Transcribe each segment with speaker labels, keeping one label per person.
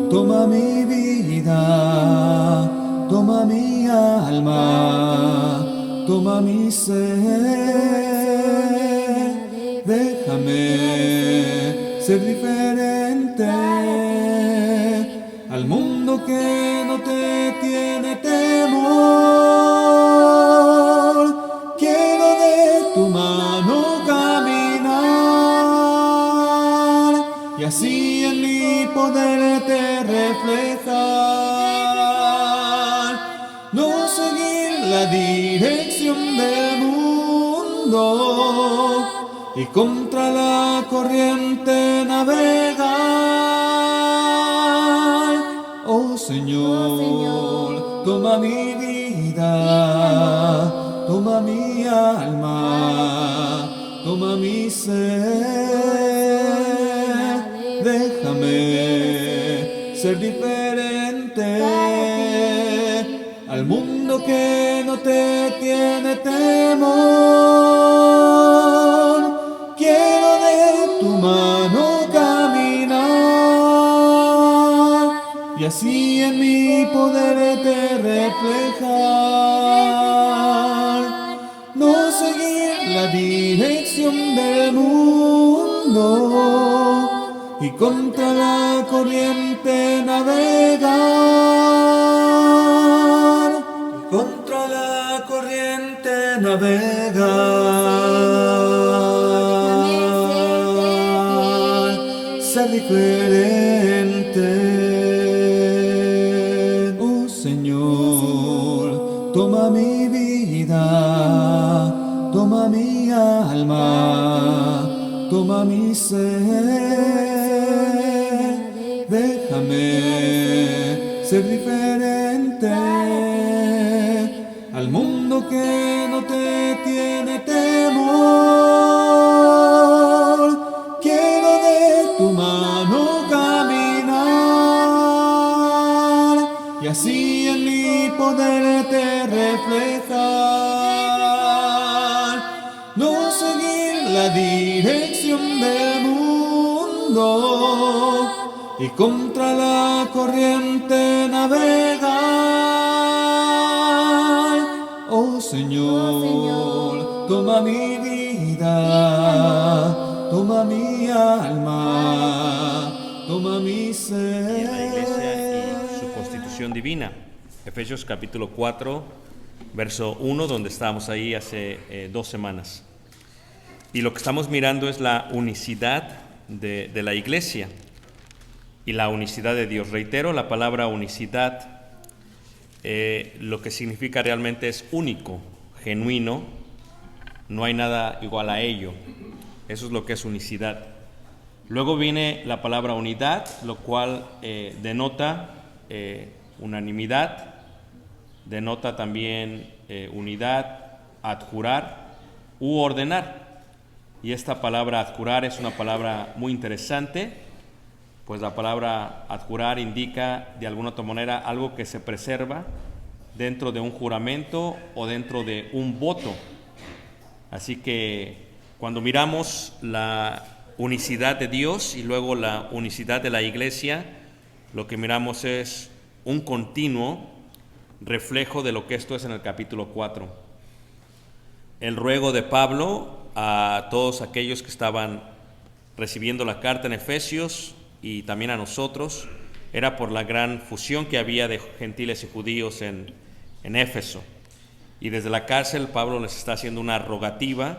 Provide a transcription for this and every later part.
Speaker 1: toma mi vida, toma mi alma, toma mi ser, déjame ser diferente al mundo que no te tiene temor. Quiero de tu mano caminar y así en mi poderte reflejar, no seguir la dirección del mundo y contra la corriente navegar. Oh Señor, toma mi vida, toma mi alma, toma mi ser, déjame ser diferente al mundo que no te tiene temor. Quiero de tu mano caminar y así en mi poderte reflejar, no seguir la dirección del mundo y contra la corriente navegar, y contra la corriente navegar, ser diferente. Oh Señor, toma mi vida, toma mi alma, toma mi ser, déjame ser diferente al mundo que no te tiene temor. Quiero de tu mano caminar y así en mi poderte reflejar, no seguir la dirección del mundo y contra la corriente navegar. Oh Señor, toma mi vida, toma mi alma, toma mi ser.
Speaker 2: Y en la Iglesia y su constitución divina. Efesios capítulo 4, verso 1, donde estábamos ahí hace 2 semanas. Y lo que estamos mirando es la unicidad de la Iglesia y la unicidad de Dios. Reitero, la palabra unicidad, lo que significa realmente es único, genuino, no hay nada igual a ello. Eso es lo que es unicidad. Luego viene la palabra unidad, lo cual denota unanimidad, denota también unidad, adjurar u ordenar. Y esta palabra adjurar es una palabra muy interesante, pues la palabra adjurar indica de alguna otra manera algo que se preserva dentro de un juramento o dentro de un voto. Así que cuando miramos la unicidad de Dios y luego la unicidad de la Iglesia, lo que miramos es un continuo reflejo de lo que esto es en el capítulo 4. El ruego de Pablo a todos aquellos que estaban recibiendo la carta en Efesios y también a nosotros era por la gran fusión que había de gentiles y judíos en Éfeso. Y desde la cárcel Pablo les está haciendo una rogativa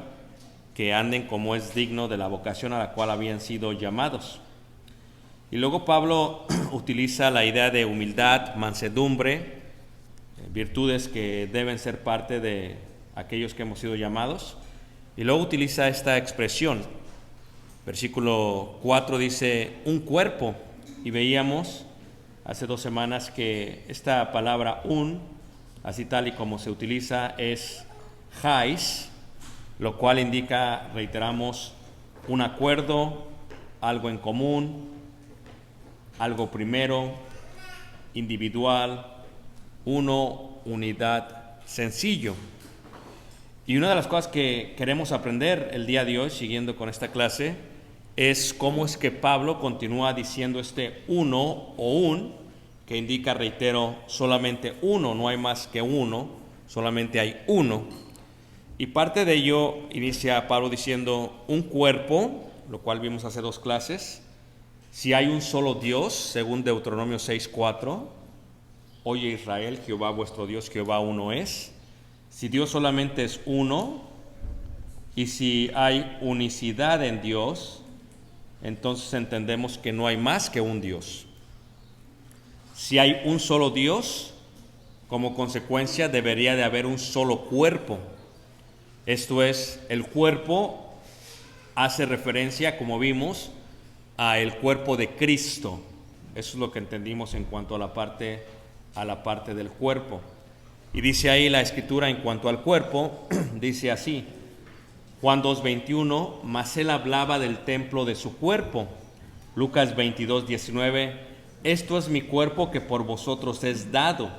Speaker 2: que anden como es digno de la vocación a la cual habían sido llamados. Y luego Pablo utiliza la idea de humildad, mansedumbre, virtudes que deben ser parte de aquellos que hemos sido llamados. Y luego utiliza esta expresión. Versículo 4 dice, un cuerpo. Y veíamos hace 2 semanas que esta palabra así tal y como se utiliza, es hais, lo cual indica, reiteramos, un acuerdo, algo en común, algo primero, individual, unidad, sencillo. Y una de las cosas que queremos aprender el día de hoy, siguiendo con esta clase, es cómo es que Pablo continúa diciendo este uno o un, que indica, reitero, solamente uno, no hay más que uno, solamente hay uno. Y parte de ello inicia Pablo diciendo un cuerpo, lo cual vimos hace 2 clases. Si hay un solo Dios, según Deuteronomio 6:4, oye Israel, Jehová vuestro Dios, Jehová uno es. Si Dios solamente es uno, y si hay unicidad en Dios, entonces entendemos que no hay más que un Dios. Si hay un solo Dios, como consecuencia debería de haber un solo cuerpo. Esto es, el cuerpo hace referencia, como vimos, a el cuerpo de Cristo. Eso es lo que entendimos en cuanto a la parte del cuerpo. Y dice ahí la Escritura en cuanto al cuerpo, dice así, Juan 2:21, mas él hablaba del templo de su cuerpo. Lucas 22:19, esto es mi cuerpo que por vosotros es dado.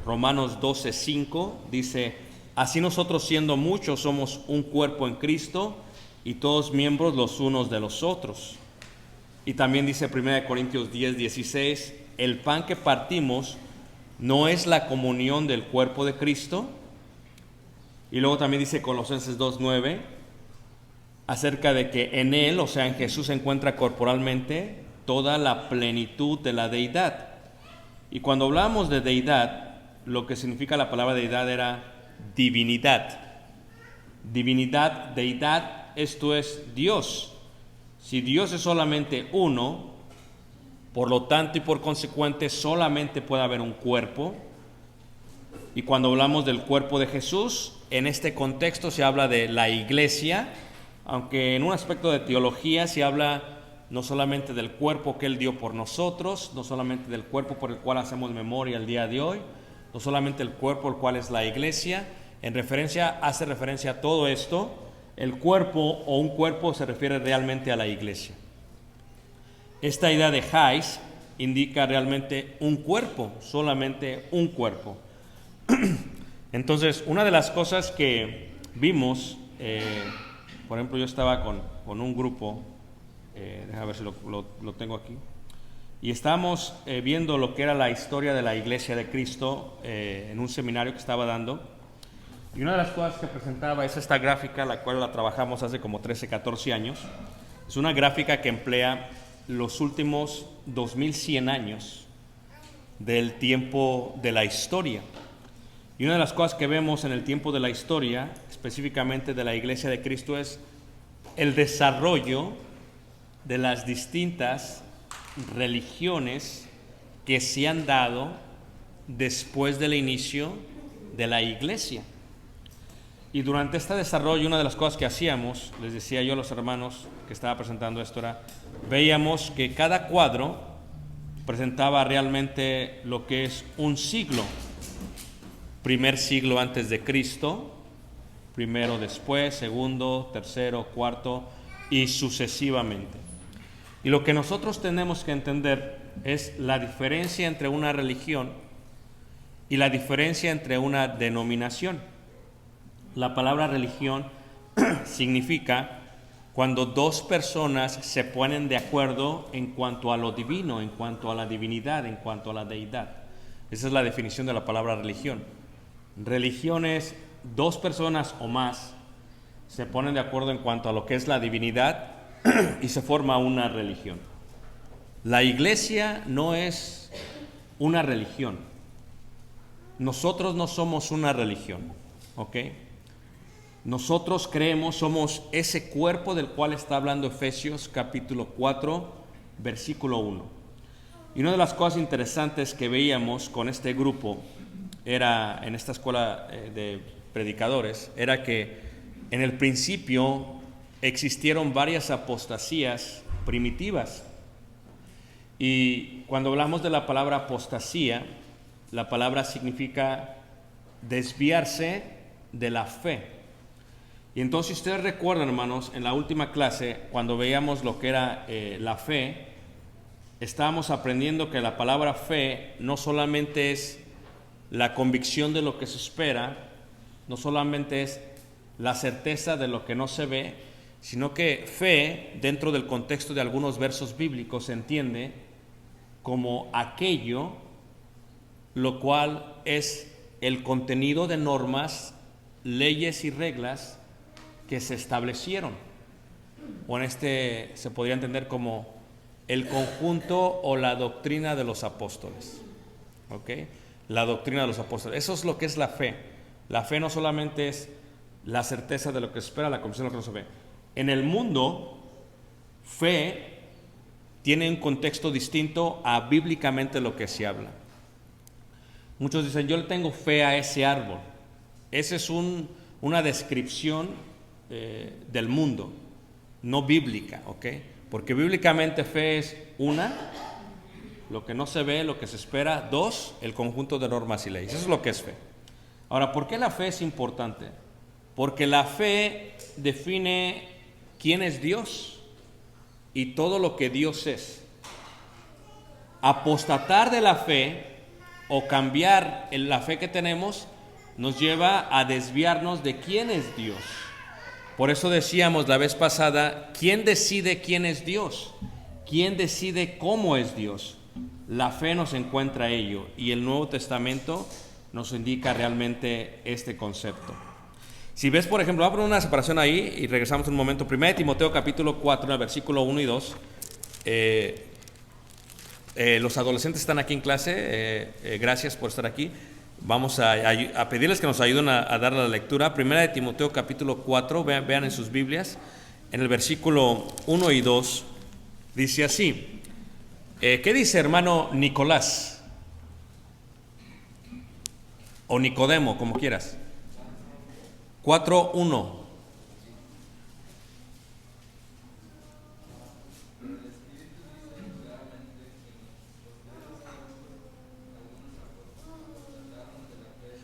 Speaker 2: Romanos 12:5 dice, así nosotros siendo muchos somos un cuerpo en Cristo y todos miembros los unos de los otros. Y también dice 1 Corintios 10:16, el pan que partimos no es la comunión del cuerpo de Cristo. Y luego también dice Colosenses 2:9, acerca de que en Él, o sea en Jesús, se encuentra corporalmente toda la plenitud de la deidad. Y cuando hablamos de deidad, lo que significa la palabra deidad era divinidad. Divinidad, deidad, esto es Dios. Si Dios es solamente uno, por lo tanto y por consecuente solamente puede haber un cuerpo. Y cuando hablamos del cuerpo de Jesús, en este contexto se habla de la iglesia, aunque en un aspecto de teología se habla no solamente del cuerpo que Él dio por nosotros, no solamente del cuerpo por el cual hacemos memoria el día de hoy, no solamente el cuerpo el cual es la iglesia, hace referencia a todo esto. El cuerpo o un cuerpo se refiere realmente a la iglesia. Esta idea de Hais indica realmente un cuerpo, solamente un cuerpo. Entonces, una de las cosas que vimos, por ejemplo, yo estaba con un grupo, déjame ver si lo tengo aquí, y estábamos viendo lo que era la historia de la Iglesia de Cristo en un seminario que estaba dando. Y una de las cosas que presentaba es esta gráfica, la cual la trabajamos hace como 13, 14 años. Es una gráfica que emplea los últimos 2100 años del tiempo de la historia. Y una de las cosas que vemos en el tiempo de la historia, específicamente de la Iglesia de Cristo, es el desarrollo de las distintas religiones que se han dado después del inicio de la Iglesia. Y durante este desarrollo, una de las cosas que hacíamos, les decía yo a los hermanos que estaba presentando esto, era, veíamos que cada cuadro presentaba realmente lo que es un siglo. Primer siglo antes de Cristo, primero después, segundo, tercero, cuarto y sucesivamente. Y lo que nosotros tenemos que entender es la diferencia entre una religión y la diferencia entre una denominación. La palabra religión significa cuando dos personas se ponen de acuerdo en cuanto a lo divino, en cuanto a la divinidad, en cuanto a la deidad. Esa es la definición de la palabra religión. Religión es dos personas o más se ponen de acuerdo en cuanto a lo que es la divinidad y se forma una religión. La iglesia no es una religión. Nosotros no somos una religión, ¿ok? Nosotros creemos, somos ese cuerpo del cual está hablando Efesios capítulo 4, versículo 1. Y una de las cosas interesantes que veíamos con este grupo era, en esta escuela de predicadores, era que en el principio existieron varias apostasías primitivas. Y cuando hablamos de la palabra apostasía, la palabra significa desviarse de la fe. Y entonces ustedes recuerdan, hermanos, en la última clase, cuando veíamos lo que era la fe, estábamos aprendiendo que la palabra fe no solamente es la convicción de lo que se espera, no solamente es la certeza de lo que no se ve, sino que fe, dentro del contexto de algunos versos bíblicos, se entiende como aquello lo cual es el contenido de normas, leyes y reglas que se establecieron. O en se podría entender como el conjunto o la doctrina de los apóstoles. ¿Ok? La doctrina de los apóstoles. Eso es lo que es la fe. La fe no solamente es la certeza de lo que se espera, la convicción de lo que no se ve. En el mundo, fe tiene un contexto distinto a bíblicamente lo que se habla. Muchos dicen, yo le tengo fe a ese árbol. Esa es una descripción del mundo, no bíblica, ¿ok? Porque bíblicamente fe es lo que no se ve, lo que se espera; dos, el conjunto de normas y leyes. Eso es lo que es fe. Ahora, ¿por qué la fe es importante? Porque la fe define quién es Dios y todo lo que Dios es. Apostatar de la fe o cambiar la fe que tenemos nos lleva a desviarnos de quién es Dios. Por eso decíamos la vez pasada, ¿quién decide quién es Dios? ¿Quién decide cómo es Dios? La fe nos encuentra ello, y el Nuevo Testamento nos indica realmente este concepto. Si ves, por ejemplo, voy a poner una separación ahí y regresamos un momento. 1 Timoteo capítulo 4, en el versículo 1 y 2. Los adolescentes están aquí en clase, gracias por estar aquí. Vamos a pedirles que nos ayuden a dar la lectura. 1 Timoteo capítulo 4, vean en sus Biblias, en el versículo 1 y 2, dice así. ¿Qué dice, hermano Nicolás? O Nicodemo, como quieras. 4:1.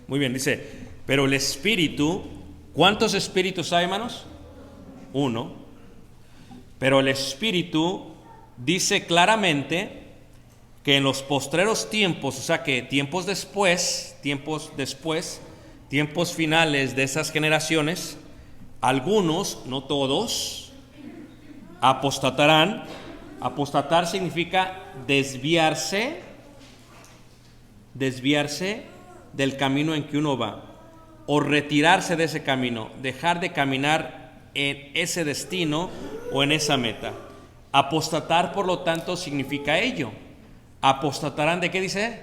Speaker 2: Muy bien, dice, pero el Espíritu, ¿cuántos espíritus hay, hermanos? Uno. Pero el Espíritu dice claramente que en los postreros tiempos, o sea que tiempos después, tiempos finales de esas generaciones, algunos, no todos, apostatarán. Apostatar significa desviarse del camino en que uno va, o retirarse de ese camino, dejar de caminar en ese destino o en esa meta. Apostatar, por lo tanto, significa ello. Apostatarán, ¿de qué dice?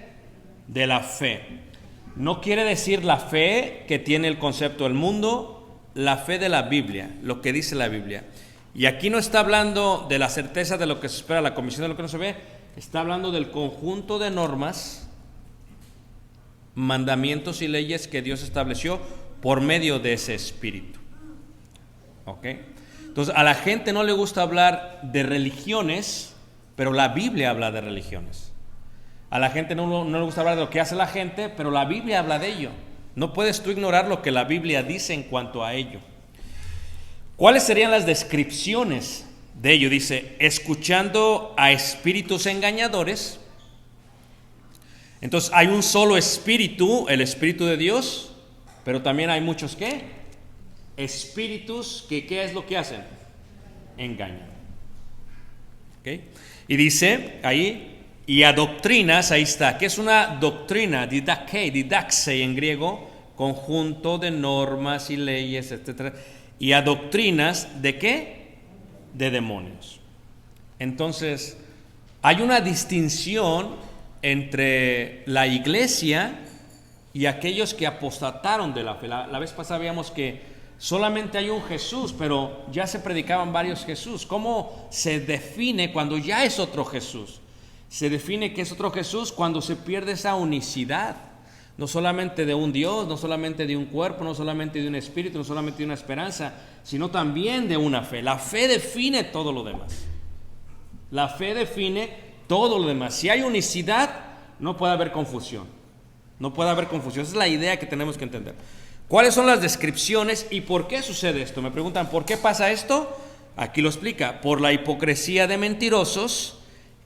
Speaker 2: De la fe. No quiere decir la fe que tiene el concepto del mundo, la fe de la Biblia, lo que dice la Biblia. Y aquí no está hablando de la certeza de lo que se espera, la convicción de lo que no se ve, está hablando del conjunto de normas, mandamientos y leyes que Dios estableció por medio de ese Espíritu. ¿Ok? Entonces, a la gente no le gusta hablar de religiones, pero la Biblia habla de religiones. A la gente no le gusta hablar de lo que hace la gente, pero la Biblia habla de ello. No puedes tú ignorar lo que la Biblia dice en cuanto a ello. ¿Cuáles serían las descripciones de ello? Dice, escuchando a espíritus engañadores. Entonces hay un solo espíritu, el Espíritu de Dios, pero también hay muchos ¿qué? Espíritus que ¿qué es lo que hacen? Engañan. ¿Okay? Y dice ahí, y a doctrinas, ahí está, ¿qué es una doctrina? Didaxe en griego, conjunto de normas y leyes, etc. Y a doctrinas, ¿de qué? De demonios. Entonces, hay una distinción entre la iglesia y aquellos que apostataron de la fe. La vez pasada veíamos que solamente hay un Jesús, pero ya se predicaban varios Jesús. ¿Cómo se define cuando ya es otro Jesús? Se define que es otro Jesús cuando se pierde esa unicidad, no solamente de un Dios, no solamente de un cuerpo, no solamente de un espíritu, no solamente de una esperanza, sino también de una fe. La fe define todo lo demás. La fe define todo lo demás. Si hay unicidad, no puede haber confusión. No puede haber confusión. Esa es la idea que tenemos que entender. ¿Cuáles son las descripciones y por qué sucede esto? Me preguntan, ¿por qué pasa esto? Aquí lo explica. Por la hipocresía de mentirosos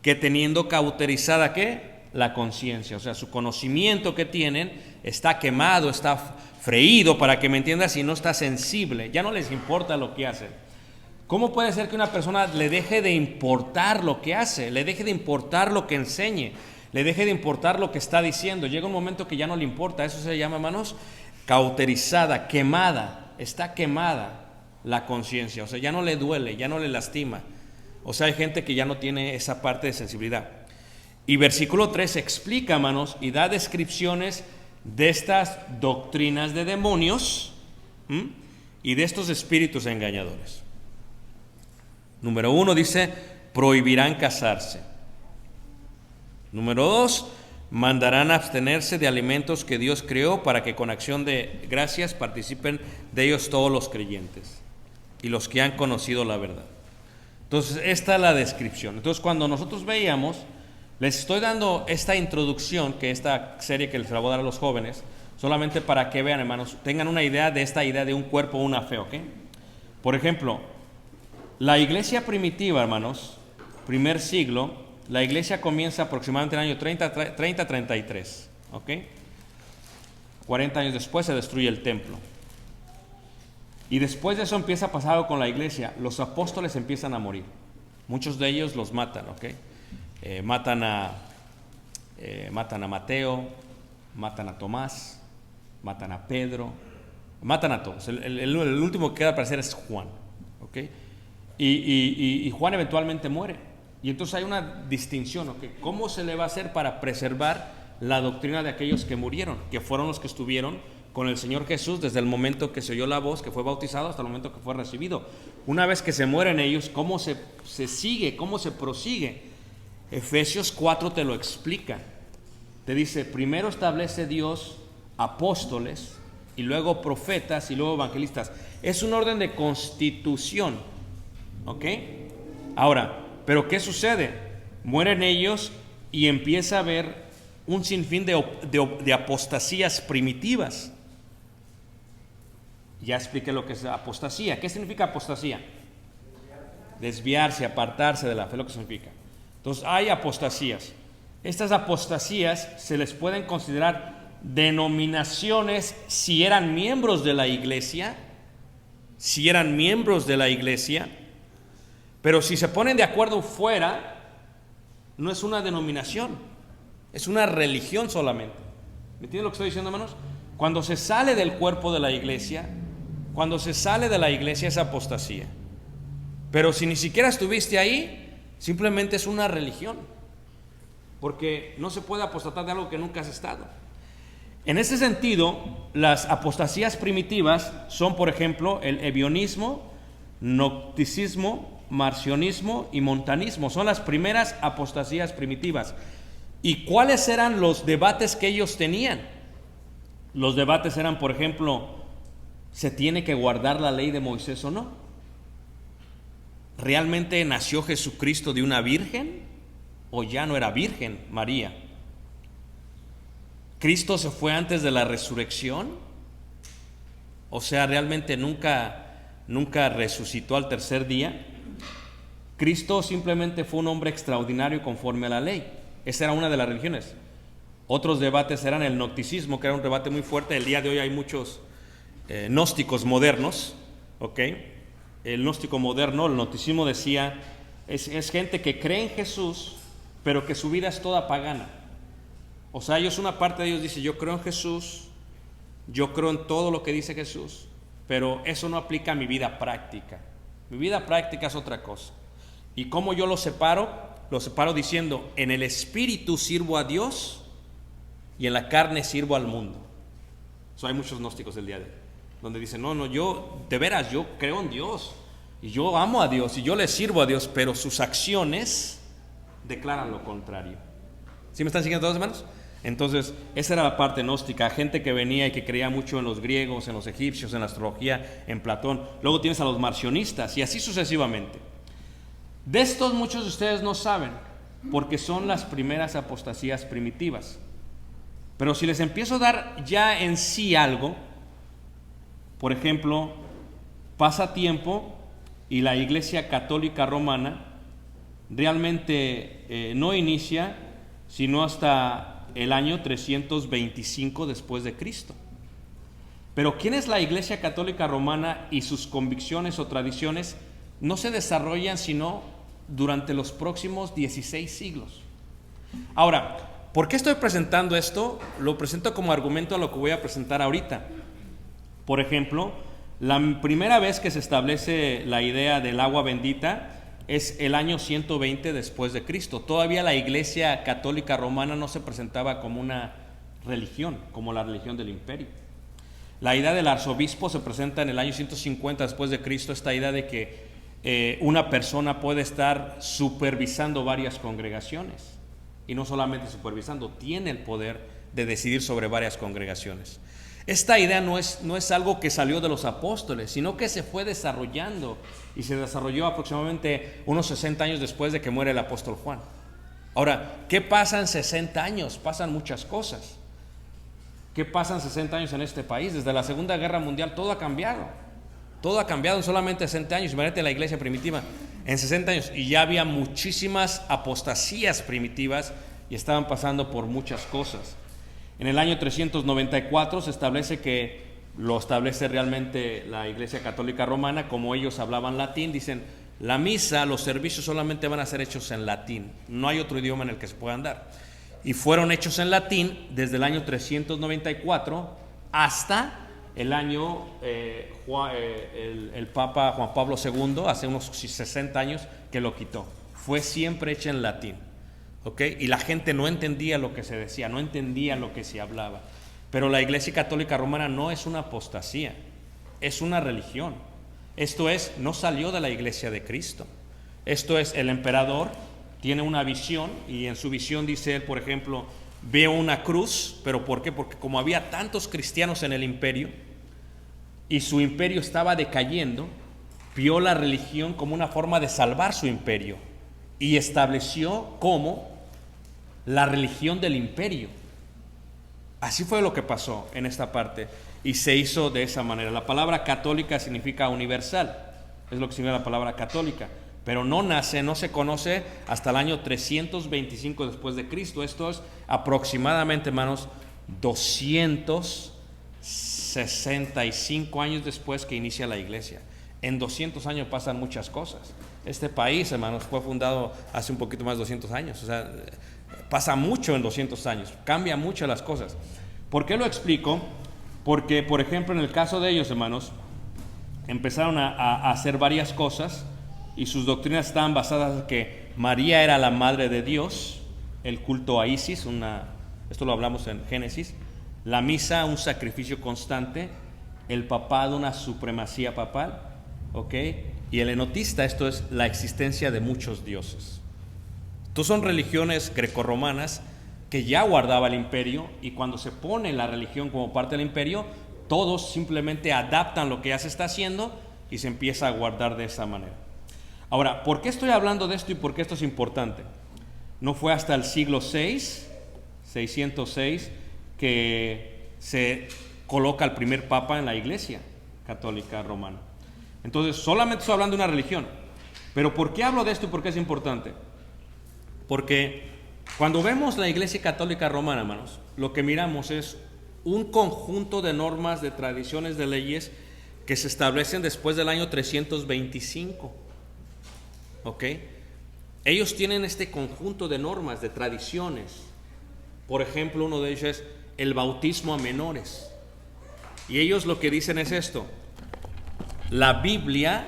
Speaker 2: que teniendo cauterizada, ¿qué? La conciencia. O sea, su conocimiento que tienen está quemado, está freído, para que me entiendas, y no está sensible. Ya no les importa lo que hacen. ¿Cómo puede ser que una persona le deje de importar lo que hace, le deje de importar lo que enseñe, le deje de importar lo que está diciendo? Llega un momento que ya no le importa. Eso se llama, hermanos, cauterizada, quemada. Está quemada la conciencia, o sea, ya no le duele, ya no le lastima. O sea, hay gente que ya no tiene esa parte de sensibilidad. Y versículo 3 explica, hermanos, y da descripciones de estas doctrinas de demonios y de estos espíritus engañadores. Número 1 dice, prohibirán casarse. Número 2, mandarán abstenerse de alimentos que Dios creó para que con acción de gracias participen de ellos todos los creyentes y los que han conocido la verdad. Entonces, esta es la descripción. Entonces, cuando nosotros veíamos, les estoy dando esta introducción, que esta serie que les la voy a dar a los jóvenes, solamente para que vean, hermanos, tengan una idea de esta idea de un cuerpo, una fe, ¿ok? Por ejemplo, la iglesia primitiva, hermanos, primer siglo, la iglesia comienza aproximadamente en el año 30-33, ¿ok? 40 años después se destruye el templo. Y después de eso empieza a pasar algo con la iglesia. Los apóstoles empiezan a morir. Muchos de ellos los matan, ¿ok? Matan a Mateo, matan a Tomás, matan a Pedro, matan a todos. El último que queda al parecer es Juan, ¿ok? Y Juan eventualmente muere. Y entonces hay una distinción, ¿ok? ¿Cómo se le va a hacer para preservar la doctrina de aquellos que murieron, que fueron los que estuvieron con el Señor Jesús desde el momento que se oyó la voz, que fue bautizado, hasta el momento que fue recibido? Una vez que se mueren ellos, ¿cómo se sigue? ¿Cómo se prosigue? Efesios 4 te lo explica. Te dice, primero establece Dios apóstoles, y luego profetas, y luego evangelistas. Es un orden de constitución, ¿ok? Ahora, ¿pero qué sucede? Mueren ellos y empieza a haber un sinfín de apostasías primitivas. Ya expliqué lo que es apostasía. ¿Qué significa apostasía? Desviarse, apartarse de la fe, lo que significa. Entonces hay apostasías. Estas apostasías se les pueden considerar denominaciones si eran miembros de la iglesia, pero si se ponen de acuerdo fuera, no es una denominación, es una religión solamente. ¿Me entienden lo que estoy diciendo, hermanos? Cuando se sale del cuerpo de la iglesia, es apostasía. Pero si ni siquiera estuviste ahí, simplemente es una religión, porque no se puede apostatar de algo que nunca has estado. En ese sentido, las apostasías primitivas son, por ejemplo, el ebionismo, gnosticismo, marcionismo y montanismo. Son las primeras apostasías primitivas. ¿Y cuáles eran los debates que ellos tenían? Los debates eran, por ejemplo, ¿se tiene que guardar la ley de Moisés o no? ¿Realmente nació Jesucristo de una virgen o ya no era virgen María? ¿Cristo se fue antes de la resurrección? O sea, ¿realmente nunca resucitó al tercer día? ¿Cristo simplemente fue un hombre extraordinario conforme a la ley? Esa era una de las religiones. Otros debates eran el gnosticismo, que era un debate muy fuerte. El día de hoy hay muchos gnósticos modernos, ¿ok? El gnóstico moderno, el gnosticismo decía, es gente que cree en Jesús, pero que su vida es toda pagana. O sea, una parte de ellos dice, yo creo en Jesús, yo creo en todo lo que dice Jesús, pero eso no aplica a mi vida práctica. Mi vida práctica es otra cosa. ¿Y cómo yo lo separo? Lo separo diciendo, en el espíritu sirvo a Dios y en la carne sirvo al mundo. Hay muchos gnósticos del día de hoy, donde dicen, no, yo creo en Dios, y yo amo a Dios, y yo le sirvo a Dios, pero sus acciones declaran lo contrario. ¿Sí me están siguiendo todos, hermanos? Entonces, esa era la parte gnóstica, gente que venía y que creía mucho en los griegos, en los egipcios, en la astrología, en Platón. Luego tienes a los marcionistas, y así sucesivamente. De estos muchos de ustedes no saben, porque son las primeras apostasías primitivas. Pero si les empiezo a dar ya en sí algo, por ejemplo, pasa tiempo y la Iglesia Católica Romana realmente no inicia sino hasta el año 325 después de Cristo. Pero ¿quién es la Iglesia Católica Romana y sus convicciones o tradiciones? no se desarrollan sino durante los próximos 16 siglos. Ahora, ¿por qué estoy presentando esto? Lo presento como argumento a lo que voy a presentar ahorita. Por ejemplo, la primera vez que se establece la idea del agua bendita es el año 120 después de Cristo. Todavía la Iglesia Católica Romana no se presentaba como una religión, como la religión del imperio. La idea del arzobispo se presenta en el año 150 después de Cristo, esta idea de que una persona puede estar supervisando varias congregaciones, y no solamente supervisando, tiene el poder de decidir sobre varias congregaciones. Esta idea no es algo que salió de los apóstoles, sino que se fue desarrollando, y se desarrolló aproximadamente unos 60 años después de que muere el apóstol Juan. Ahora, ¿qué pasa en 60 años? Pasan muchas cosas. ¿Qué pasa en 60 años en este país? Desde la Segunda Guerra Mundial todo ha cambiado. Todo ha cambiado en solamente 60 años. Imagínate la iglesia primitiva en 60 años, y ya había muchísimas apostasías primitivas y estaban pasando por muchas cosas. En el año 394 se establece que lo establece realmente la Iglesia Católica Romana, como ellos hablaban latín, dicen, la misa, los servicios solamente van a ser hechos en latín, no hay otro idioma en el que se puedan dar. Y fueron hechos en latín desde el año 394 hasta el año, el Papa Juan Pablo II, hace unos 60 años, que lo quitó. Fue siempre hecha en latín. ¿Okay? Y la gente no entendía lo que se decía, no entendía lo que se hablaba. Pero la Iglesia Católica Romana no es una apostasía, es una religión. Esto es, no salió de la Iglesia de Cristo. Esto es, el emperador tiene una visión, y en su visión dice él, por ejemplo, veo una cruz. ¿Pero por qué? Porque como había tantos cristianos en el imperio y su imperio estaba decayendo, vio la religión como una forma de salvar su imperio y estableció como la religión del imperio. Así fue lo que pasó en esta parte, y se hizo de esa manera. La palabra católica significa universal, es lo que significa la palabra católica, pero no se conoce hasta el año 325 después de Cristo. Esto es aproximadamente, hermanos, 265 años después que inicia la iglesia. En 200 años pasan muchas cosas. Este país, hermanos, fue fundado hace un poquito más de 200 años. O sea, pasa mucho en 200 años, cambia mucho las cosas. ¿Por qué lo explico? Porque, por ejemplo, en el caso de ellos, hermanos, empezaron a hacer varias cosas, y sus doctrinas estaban basadas en que María era la madre de Dios, el culto a Isis, esto lo hablamos en Génesis, la misa, un sacrificio constante, el papado, una supremacía papal, ¿ok? Y el enotista, esto es la existencia de muchos dioses. Estos son religiones grecorromanas que ya guardaba el imperio, y cuando se pone la religión como parte del imperio, todos simplemente adaptan lo que ya se está haciendo y se empieza a guardar de esa manera. Ahora, ¿por qué estoy hablando de esto y por qué esto es importante? No fue hasta el siglo VI, 606, que se coloca el primer papa en la Iglesia Católica Romana. Entonces, solamente estoy hablando de una religión. Pero ¿por qué hablo de esto y por qué es importante? Porque cuando vemos la Iglesia Católica Romana, hermanos, lo que miramos es un conjunto de normas, de tradiciones, de leyes que se establecen después del año 325. ¿Ok? Ellos tienen este conjunto de normas, de tradiciones. Por ejemplo, uno de ellos es el bautismo a menores. Y ellos lo que dicen es esto: la Biblia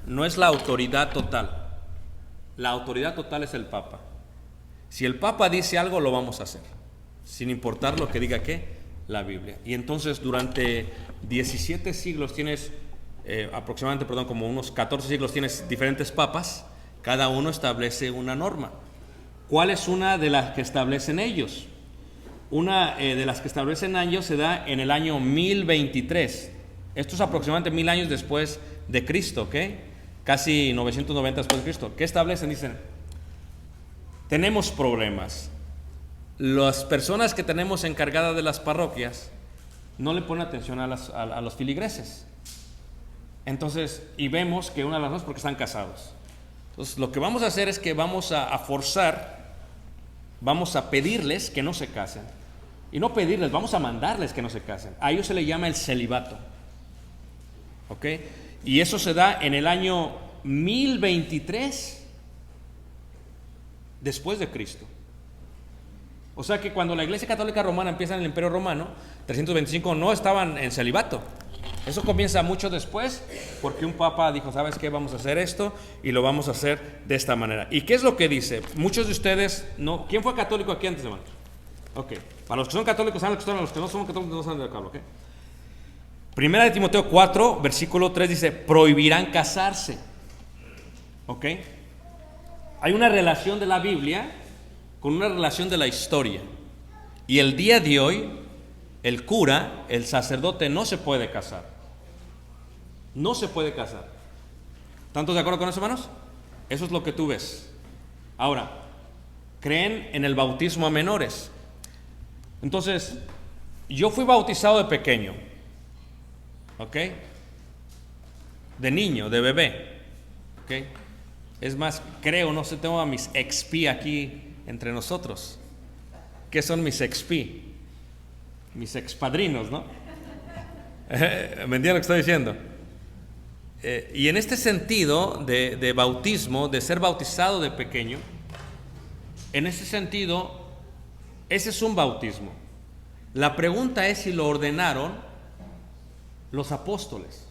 Speaker 2: no es la autoridad total. La autoridad total es el Papa. Si el Papa dice algo, lo vamos a hacer, sin importar lo que diga la Biblia. Y entonces durante 17 siglos tienes, aproximadamente, como unos 14 siglos tienes diferentes papas, cada uno establece una norma. ¿Cuál es una de las que establecen ellos? Una de las que establecen ellos se da en el año 1023. Esto es aproximadamente 1000 años después de Cristo, ¿ok? Casi 990 después de Cristo. ¿Qué establecen? Dicen, tenemos problemas. Las personas que tenemos encargadas de las parroquias no le ponen atención a los filigreses. Entonces, y vemos que una de las dos es porque están casados. Entonces, lo que vamos a hacer es que vamos a forzar, vamos a pedirles que no se casen. Y no pedirles, vamos a mandarles que no se casen. A ellos se le llama el celibato. ¿Ok? Y eso se da en el año 1023 después de Cristo. O sea que cuando la Iglesia Católica Romana empieza en el Imperio Romano, 325, no estaban en celibato. Eso comienza mucho después, porque un papa dijo, ¿sabes qué? Vamos a hacer esto y lo vamos a hacer de esta manera. ¿Y qué es lo que dice? Muchos de ustedes, no, ¿quién fue católico aquí antes, hermanos? Ok, para los que son católicos saben lo que son, los que no son católicos no saben de qué hablo, ¿ok? Primera de Timoteo 4, versículo 3 dice, prohibirán casarse. ¿Ok? Hay una relación de la Biblia con una relación de la historia. Y el día de hoy, el cura, el sacerdote, no se puede casar. No se puede casar. ¿Tantos de acuerdo con eso, hermanos? Eso es lo que tú ves. Ahora, creen en el bautismo a menores. Entonces, yo fui bautizado de pequeño. ¿Ok? De niño, de bebé. ¿Ok? Es más, creo, no sé, tengo a mis XP aquí entre nosotros. ¿Qué son mis XP? Mis expadrinos, ¿no? ¿Me entienden lo que estoy diciendo? Y en este sentido de bautismo, de ser bautizado de pequeño, en ese sentido, ese es un bautismo. La pregunta es si lo ordenaron los apóstoles.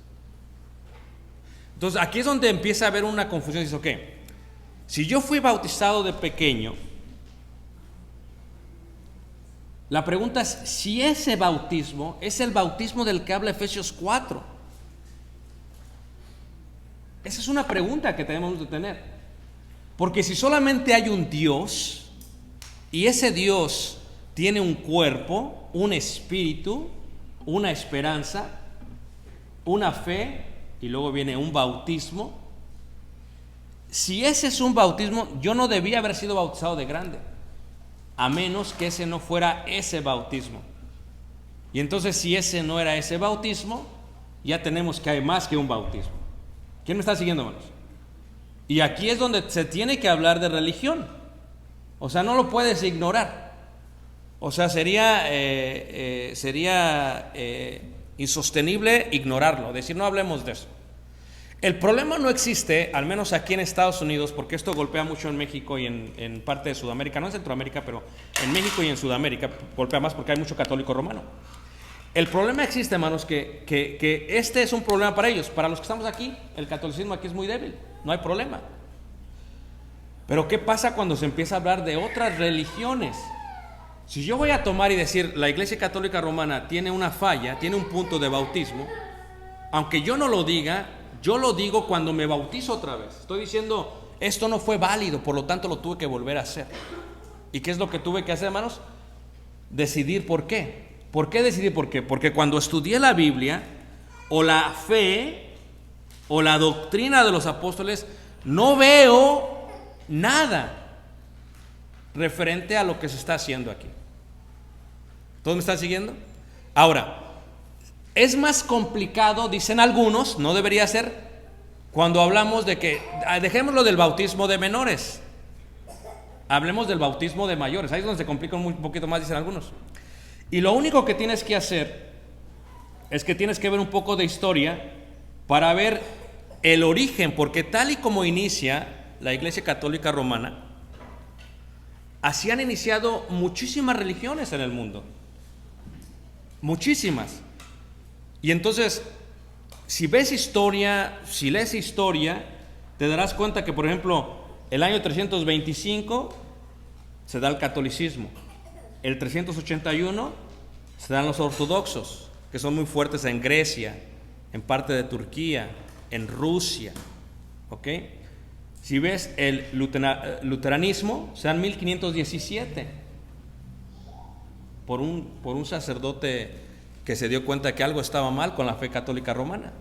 Speaker 2: Entonces aquí es donde empieza a haber una confusión. Dice, ok, si yo fui bautizado de pequeño, la pregunta es si ese bautismo es el bautismo del que habla Efesios 4. Esa es una pregunta que tenemos que tener. Porque si solamente hay un Dios y ese Dios tiene un cuerpo, un espíritu, una esperanza, una fe y luego viene un bautismo, si ese es un bautismo, yo no debía haber sido bautizado de grande, a menos que ese no fuera ese bautismo. Y entonces si ese no era ese bautismo, ya tenemos que hay más que un bautismo. ¿Quién me está siguiendo, hermanos? Y aquí es donde se tiene que hablar de religión. O sea, no lo puedes ignorar. O sea, sería insostenible ignorarlo, decir no hablemos de eso. El problema no existe, al menos aquí en Estados Unidos, porque esto golpea mucho en México y en parte de Sudamérica, no en Centroamérica, pero en México y en Sudamérica golpea más porque hay mucho católico romano. El problema existe, hermanos, que este es un problema para ellos. Para los que estamos aquí, el catolicismo aquí es muy débil, no hay problema. Pero ¿qué pasa cuando se empieza a hablar de otras religiones? Si yo voy a tomar y decir, la Iglesia Católica Romana tiene una falla, tiene un punto de bautismo, aunque yo no lo diga, yo lo digo cuando me bautizo otra vez. Estoy diciendo, esto no fue válido, por lo tanto lo tuve que volver a hacer. ¿Y qué es lo que tuve que hacer, hermanos? Decidir por qué. ¿Por qué decidir por qué? Porque cuando estudié la Biblia, o la fe, o la doctrina de los apóstoles, no veo nada referente a lo que se está haciendo aquí. ¿Todos me están siguiendo? Ahora, es más complicado, dicen algunos, no debería ser, cuando hablamos de que, dejémoslo del bautismo de menores, hablemos del bautismo de mayores. Ahí es donde se complica un poquito más, dicen algunos. Y lo único que tienes que hacer es que tienes que ver un poco de historia para ver el origen, porque tal y como inicia la Iglesia Católica Romana, así han iniciado muchísimas religiones en el mundo. Muchísimas. Y entonces, si ves historia, si lees historia, te darás cuenta que, por ejemplo, el año 325 se da el catolicismo. El 381 se dan los ortodoxos, que son muy fuertes en Grecia, en parte de Turquía, en Rusia. ¿Ok? Si ves el luteranismo, se dan 1517 por un sacerdote que se dio cuenta que algo estaba mal con la fe católica romana.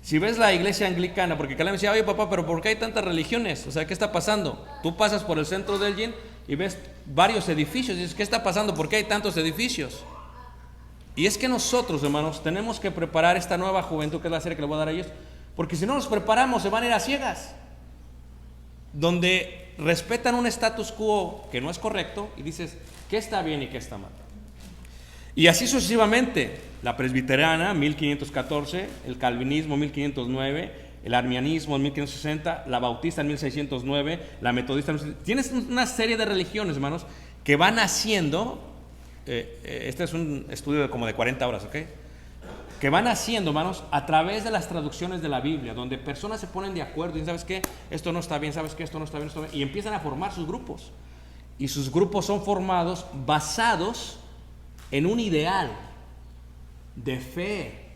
Speaker 2: Si ves la iglesia anglicana, porque Caleb me decía, oye papá, pero ¿por qué hay tantas religiones? O sea, ¿qué está pasando? Tú pasas por el centro de Elgin y ves varios edificios y dices, ¿qué está pasando? ¿Por qué hay tantos edificios? Y es que nosotros, hermanos, tenemos que preparar esta nueva juventud, que es la serie que le voy a dar a ellos, porque si no nos preparamos se van a ir a ciegas, donde respetan un status quo que no es correcto y dices, ¿qué está bien y qué está mal? Y así sucesivamente, la presbiteriana, 1514, el calvinismo, 1509, el arminianismo en 1560, la bautista en 1609, la metodista en 1600. Tienes una serie de religiones, hermanos, que van haciendo, este es un estudio de como de 40 horas, ¿ok? Que van haciendo, hermanos, a través de las traducciones de la Biblia, donde personas se ponen de acuerdo y ¿sabes qué? Esto no está bien, ¿sabes qué? Esto no está bien, esto no está bien, y empiezan a formar sus grupos. Y sus grupos son formados basados en un ideal de fe.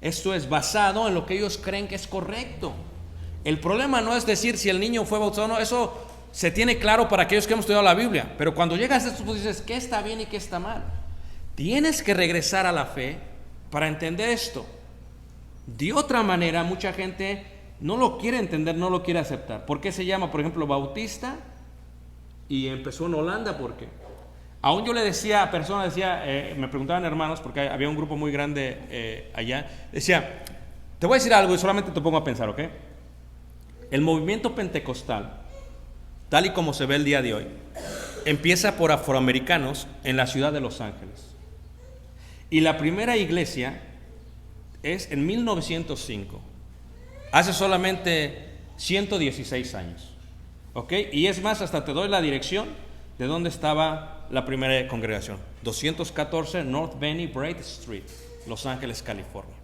Speaker 2: Esto es basado en lo que ellos creen que es correcto. El problema no es decir si el niño fue bautizado o no, eso se tiene claro para aquellos que hemos estudiado la Biblia. Pero cuando llegas a estos puntos dices, ¿qué está bien y qué está mal? Tienes que regresar a la fe para entender esto. De otra manera, mucha gente no lo quiere entender, no lo quiere aceptar. ¿Por qué se llama, por ejemplo, bautista? Y empezó en Holanda, ¿por qué? Aún yo le decía a personas, me preguntaban hermanos, porque había un grupo muy grande allá, decía, te voy a decir algo y solamente te pongo a pensar, ¿ok? El movimiento pentecostal, tal y como se ve el día de hoy, empieza por afroamericanos en la ciudad de Los Ángeles. Y la primera iglesia es en 1905, hace solamente 116 años, ¿ok? Y es más, hasta te doy la dirección de dónde estaba la primera congregación, 214 North Benny Bright Street, Los Ángeles, California.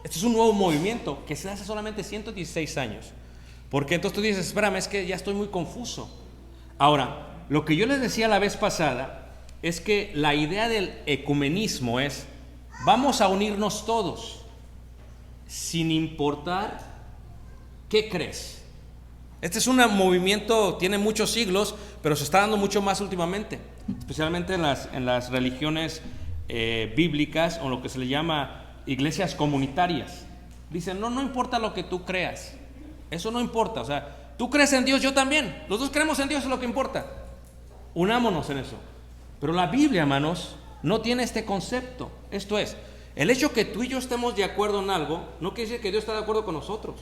Speaker 2: Este es un nuevo movimiento que se hace solamente 116 años, porque entonces tú dices, espérame, es que ya estoy muy confuso. Ahora, lo que yo les decía la vez pasada es que la idea del ecumenismo es, vamos a unirnos todos, sin importar qué crees. Este es un movimiento, tiene muchos siglos, pero se está dando mucho más últimamente, especialmente en las religiones bíblicas, o lo que se le llama iglesias comunitarias. Dicen, no importa lo que tú creas, eso no importa, o sea, tú crees en Dios, yo también, los dos creemos en Dios, es lo que importa, unámonos en eso. Pero la Biblia, hermanos, no tiene este concepto. Esto es, el hecho que tú y yo estemos de acuerdo en algo, no quiere decir que Dios está de acuerdo con nosotros.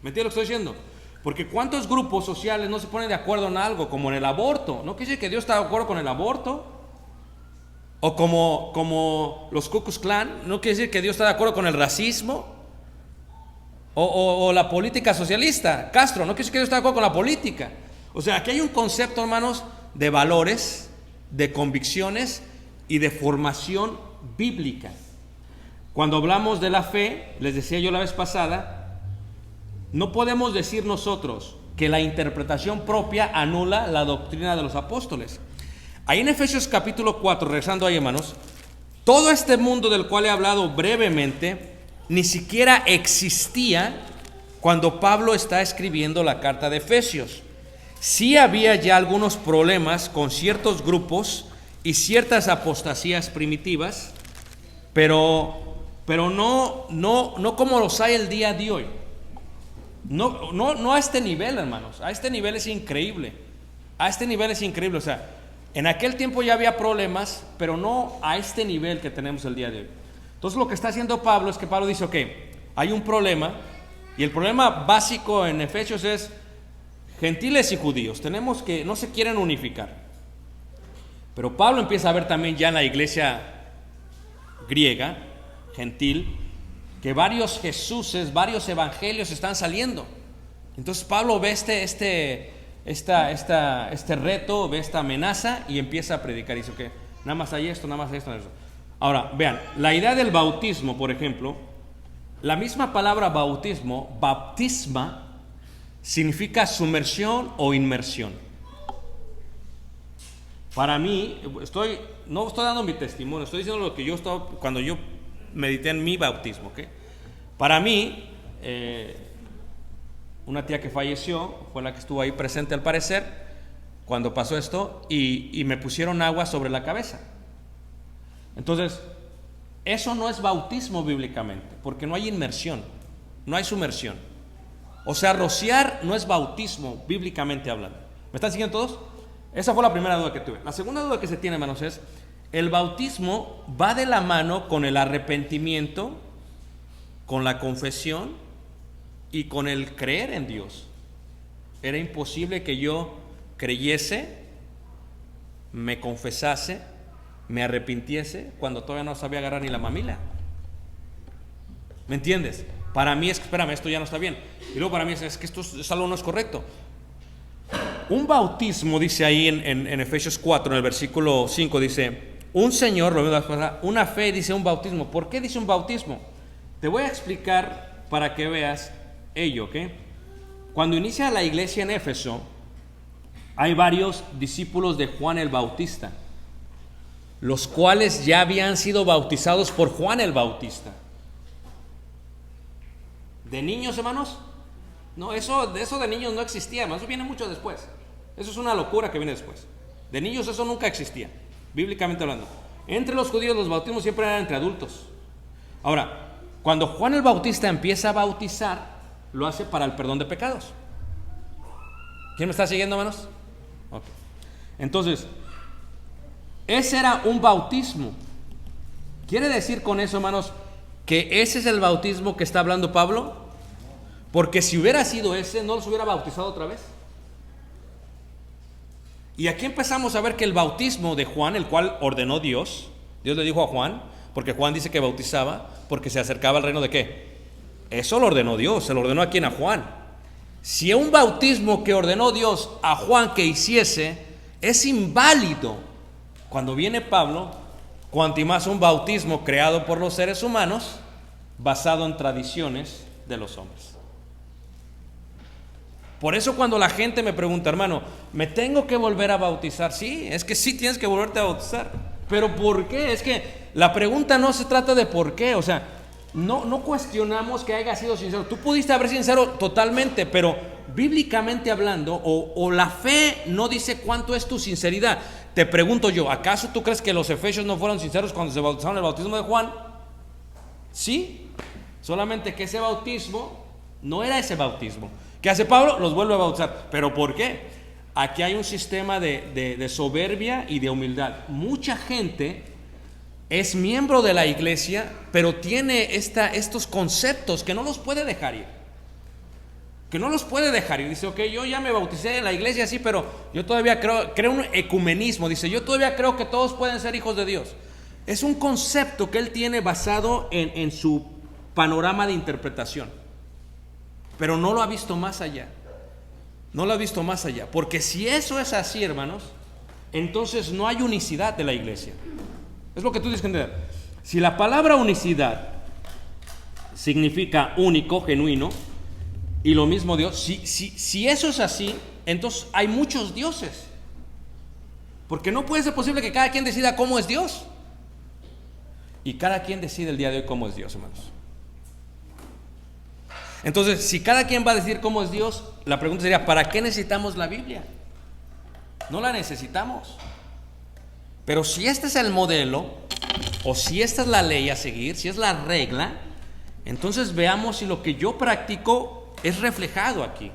Speaker 2: ¿Me entiendes lo que estoy diciendo? Porque ¿cuántos grupos sociales no se ponen de acuerdo en algo, como en el aborto? No quiere decir que Dios está de acuerdo con el aborto. O como los Ku Klux Klan, no quiere decir que Dios está de acuerdo con el racismo. O la política socialista, Castro, no quiere decir que Dios está de acuerdo con la política. O sea, aquí hay un concepto, hermanos, de valores, de convicciones y de formación bíblica. Cuando hablamos de la fe, les decía yo la vez pasada, no podemos decir nosotros que la interpretación propia anula la doctrina de los apóstoles. Ahí en Efesios capítulo 4, regresando ahí, hermanos, todo este mundo del cual he hablado brevemente ni siquiera existía cuando Pablo está escribiendo la carta de Efesios. Sí había ya algunos problemas con ciertos grupos y ciertas apostasías primitivas, pero no como los hay el día de hoy. No a este nivel, hermanos. A este nivel es increíble. A este nivel es increíble. O sea, en aquel tiempo ya había problemas, pero no a este nivel que tenemos el día de hoy. Entonces lo que está haciendo Pablo es que Pablo dice, ok, hay un problema, y el problema básico en Efesios es gentiles y judíos, tenemos que, no se quieren unificar. Pero Pablo empieza a ver también ya en la iglesia griega, gentil, que varios Jesuses, varios evangelios están saliendo. Entonces Pablo ve este reto, ve esta amenaza y empieza a predicar. Y dice que nada más hay esto, nada más hay esto, nada más hay esto. Ahora, vean, la idea del bautismo, por ejemplo, la misma palabra bautismo, baptisma, significa sumersión o inmersión. Para mí, no estoy dando mi testimonio, estoy diciendo lo que yo estaba cuando yo medité en mi bautismo, ¿ok? Para mí, una tía que falleció fue la que estuvo ahí presente al parecer cuando pasó esto y me pusieron agua sobre la cabeza. Entonces, eso no es bautismo bíblicamente, porque no hay inmersión, no hay sumersión. O sea, rociar no es bautismo bíblicamente hablando. ¿Me están siguiendo todos? Esa fue la primera duda que tuve. La segunda duda que se tiene, hermanos, es el bautismo va de la mano con el arrepentimiento, con la confesión y con el creer en Dios. Era imposible que yo creyese me confesase, me arrepintiese cuando todavía no sabía agarrar ni la mamila. ¿Me entiendes? Para mí es que, espérame, esto ya no está bien. Y luego para mí es que esto es algo no es correcto. Un bautismo, dice ahí en Efesios 4, en el versículo 5, dice, un Señor, una fe, dice un bautismo. ¿Por qué dice un bautismo? Te voy a explicar para que veas ello, ¿ok? Cuando inicia la iglesia en Éfeso, hay varios discípulos de Juan el Bautista, los cuales ya habían sido bautizados por Juan el Bautista. ¿De niños, hermanos? No, eso de niños no existía, hermanos. Eso viene mucho después. Eso es una locura que viene después. De niños eso nunca existía, bíblicamente hablando. Entre los judíos los bautismos siempre eran entre adultos. Ahora, cuando Juan el Bautista empieza a bautizar, lo hace para el perdón de pecados. ¿Quién me está siguiendo, hermanos? Okay. Entonces, ese era un bautismo. ¿Quiere decir con eso, hermanos, que ese es el bautismo que está hablando Pablo? Porque si hubiera sido ese, ¿no los hubiera bautizado otra vez? Y aquí empezamos a ver que el bautismo de Juan, el cual ordenó Dios le dijo a Juan, porque Juan dice que bautizaba porque se acercaba al reino de ¿qué? Eso lo ordenó Dios. ¿Se lo ordenó a quién? A Juan. Si un bautismo que ordenó Dios a Juan que hiciese es inválido, cuando viene Pablo, cuanto más un bautismo creado por los seres humanos, basado en tradiciones de los hombres. Por eso cuando la gente me pregunta, hermano, ¿me tengo que volver a bautizar? Sí, es que sí tienes que volverte a bautizar. ¿Pero por qué? Es que la pregunta no se trata de por qué. O sea, no cuestionamos que haya sido sincero. Tú pudiste haber sincero totalmente, pero bíblicamente hablando, o la fe no dice cuánto es tu sinceridad. Te pregunto yo, ¿acaso tú crees que los efesios no fueron sinceros cuando se bautizaron el bautismo de Juan? Sí, solamente que ese bautismo no era ese bautismo. ¿Qué hace Pablo? Los vuelve a bautizar. ¿Pero por qué? Aquí hay un sistema de soberbia y de humildad. Mucha gente es miembro de la iglesia, pero tiene estos conceptos que no los puede dejar ir. Que no los puede dejar ir. Dice, ok, yo ya me bauticé en la iglesia, sí, pero yo todavía creo un ecumenismo. Dice, yo todavía creo que todos pueden ser hijos de Dios. Es un concepto que él tiene basado en su panorama de interpretación. Pero no lo ha visto más allá. No lo ha visto más allá. Porque si eso es así, hermanos, entonces no hay unicidad de la iglesia. Es lo que tú tienes que entender. Si la palabra unicidad significa único, genuino, y lo mismo Dios, si eso es así, entonces hay muchos dioses. Porque no puede ser posible que cada quien decida cómo es Dios. Y cada quien decide el día de hoy cómo es Dios, hermanos. Entonces, si cada quien va a decir cómo es Dios, la pregunta sería, ¿para qué necesitamos la Biblia? No la necesitamos. Pero si este es el modelo, o si esta es la ley a seguir, si es la regla, entonces veamos si lo que yo practico es reflejado aquí.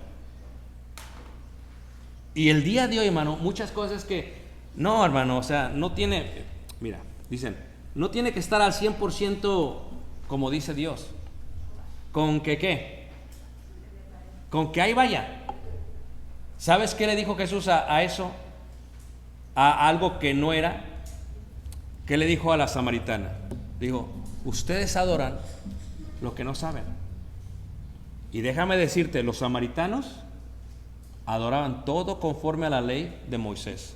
Speaker 2: Y el día de hoy, hermano, muchas cosas que, no, hermano, o sea, no tiene, mira, dicen, no tiene que estar al 100% como dice Dios. ¿Con que qué? Con que ahí vaya. ¿Sabes qué le dijo Jesús a eso? A algo que no era. ¿Qué le dijo a la samaritana? Dijo, ustedes adoran lo que no saben. Y déjame decirte, los samaritanos adoraban todo conforme a la ley de Moisés.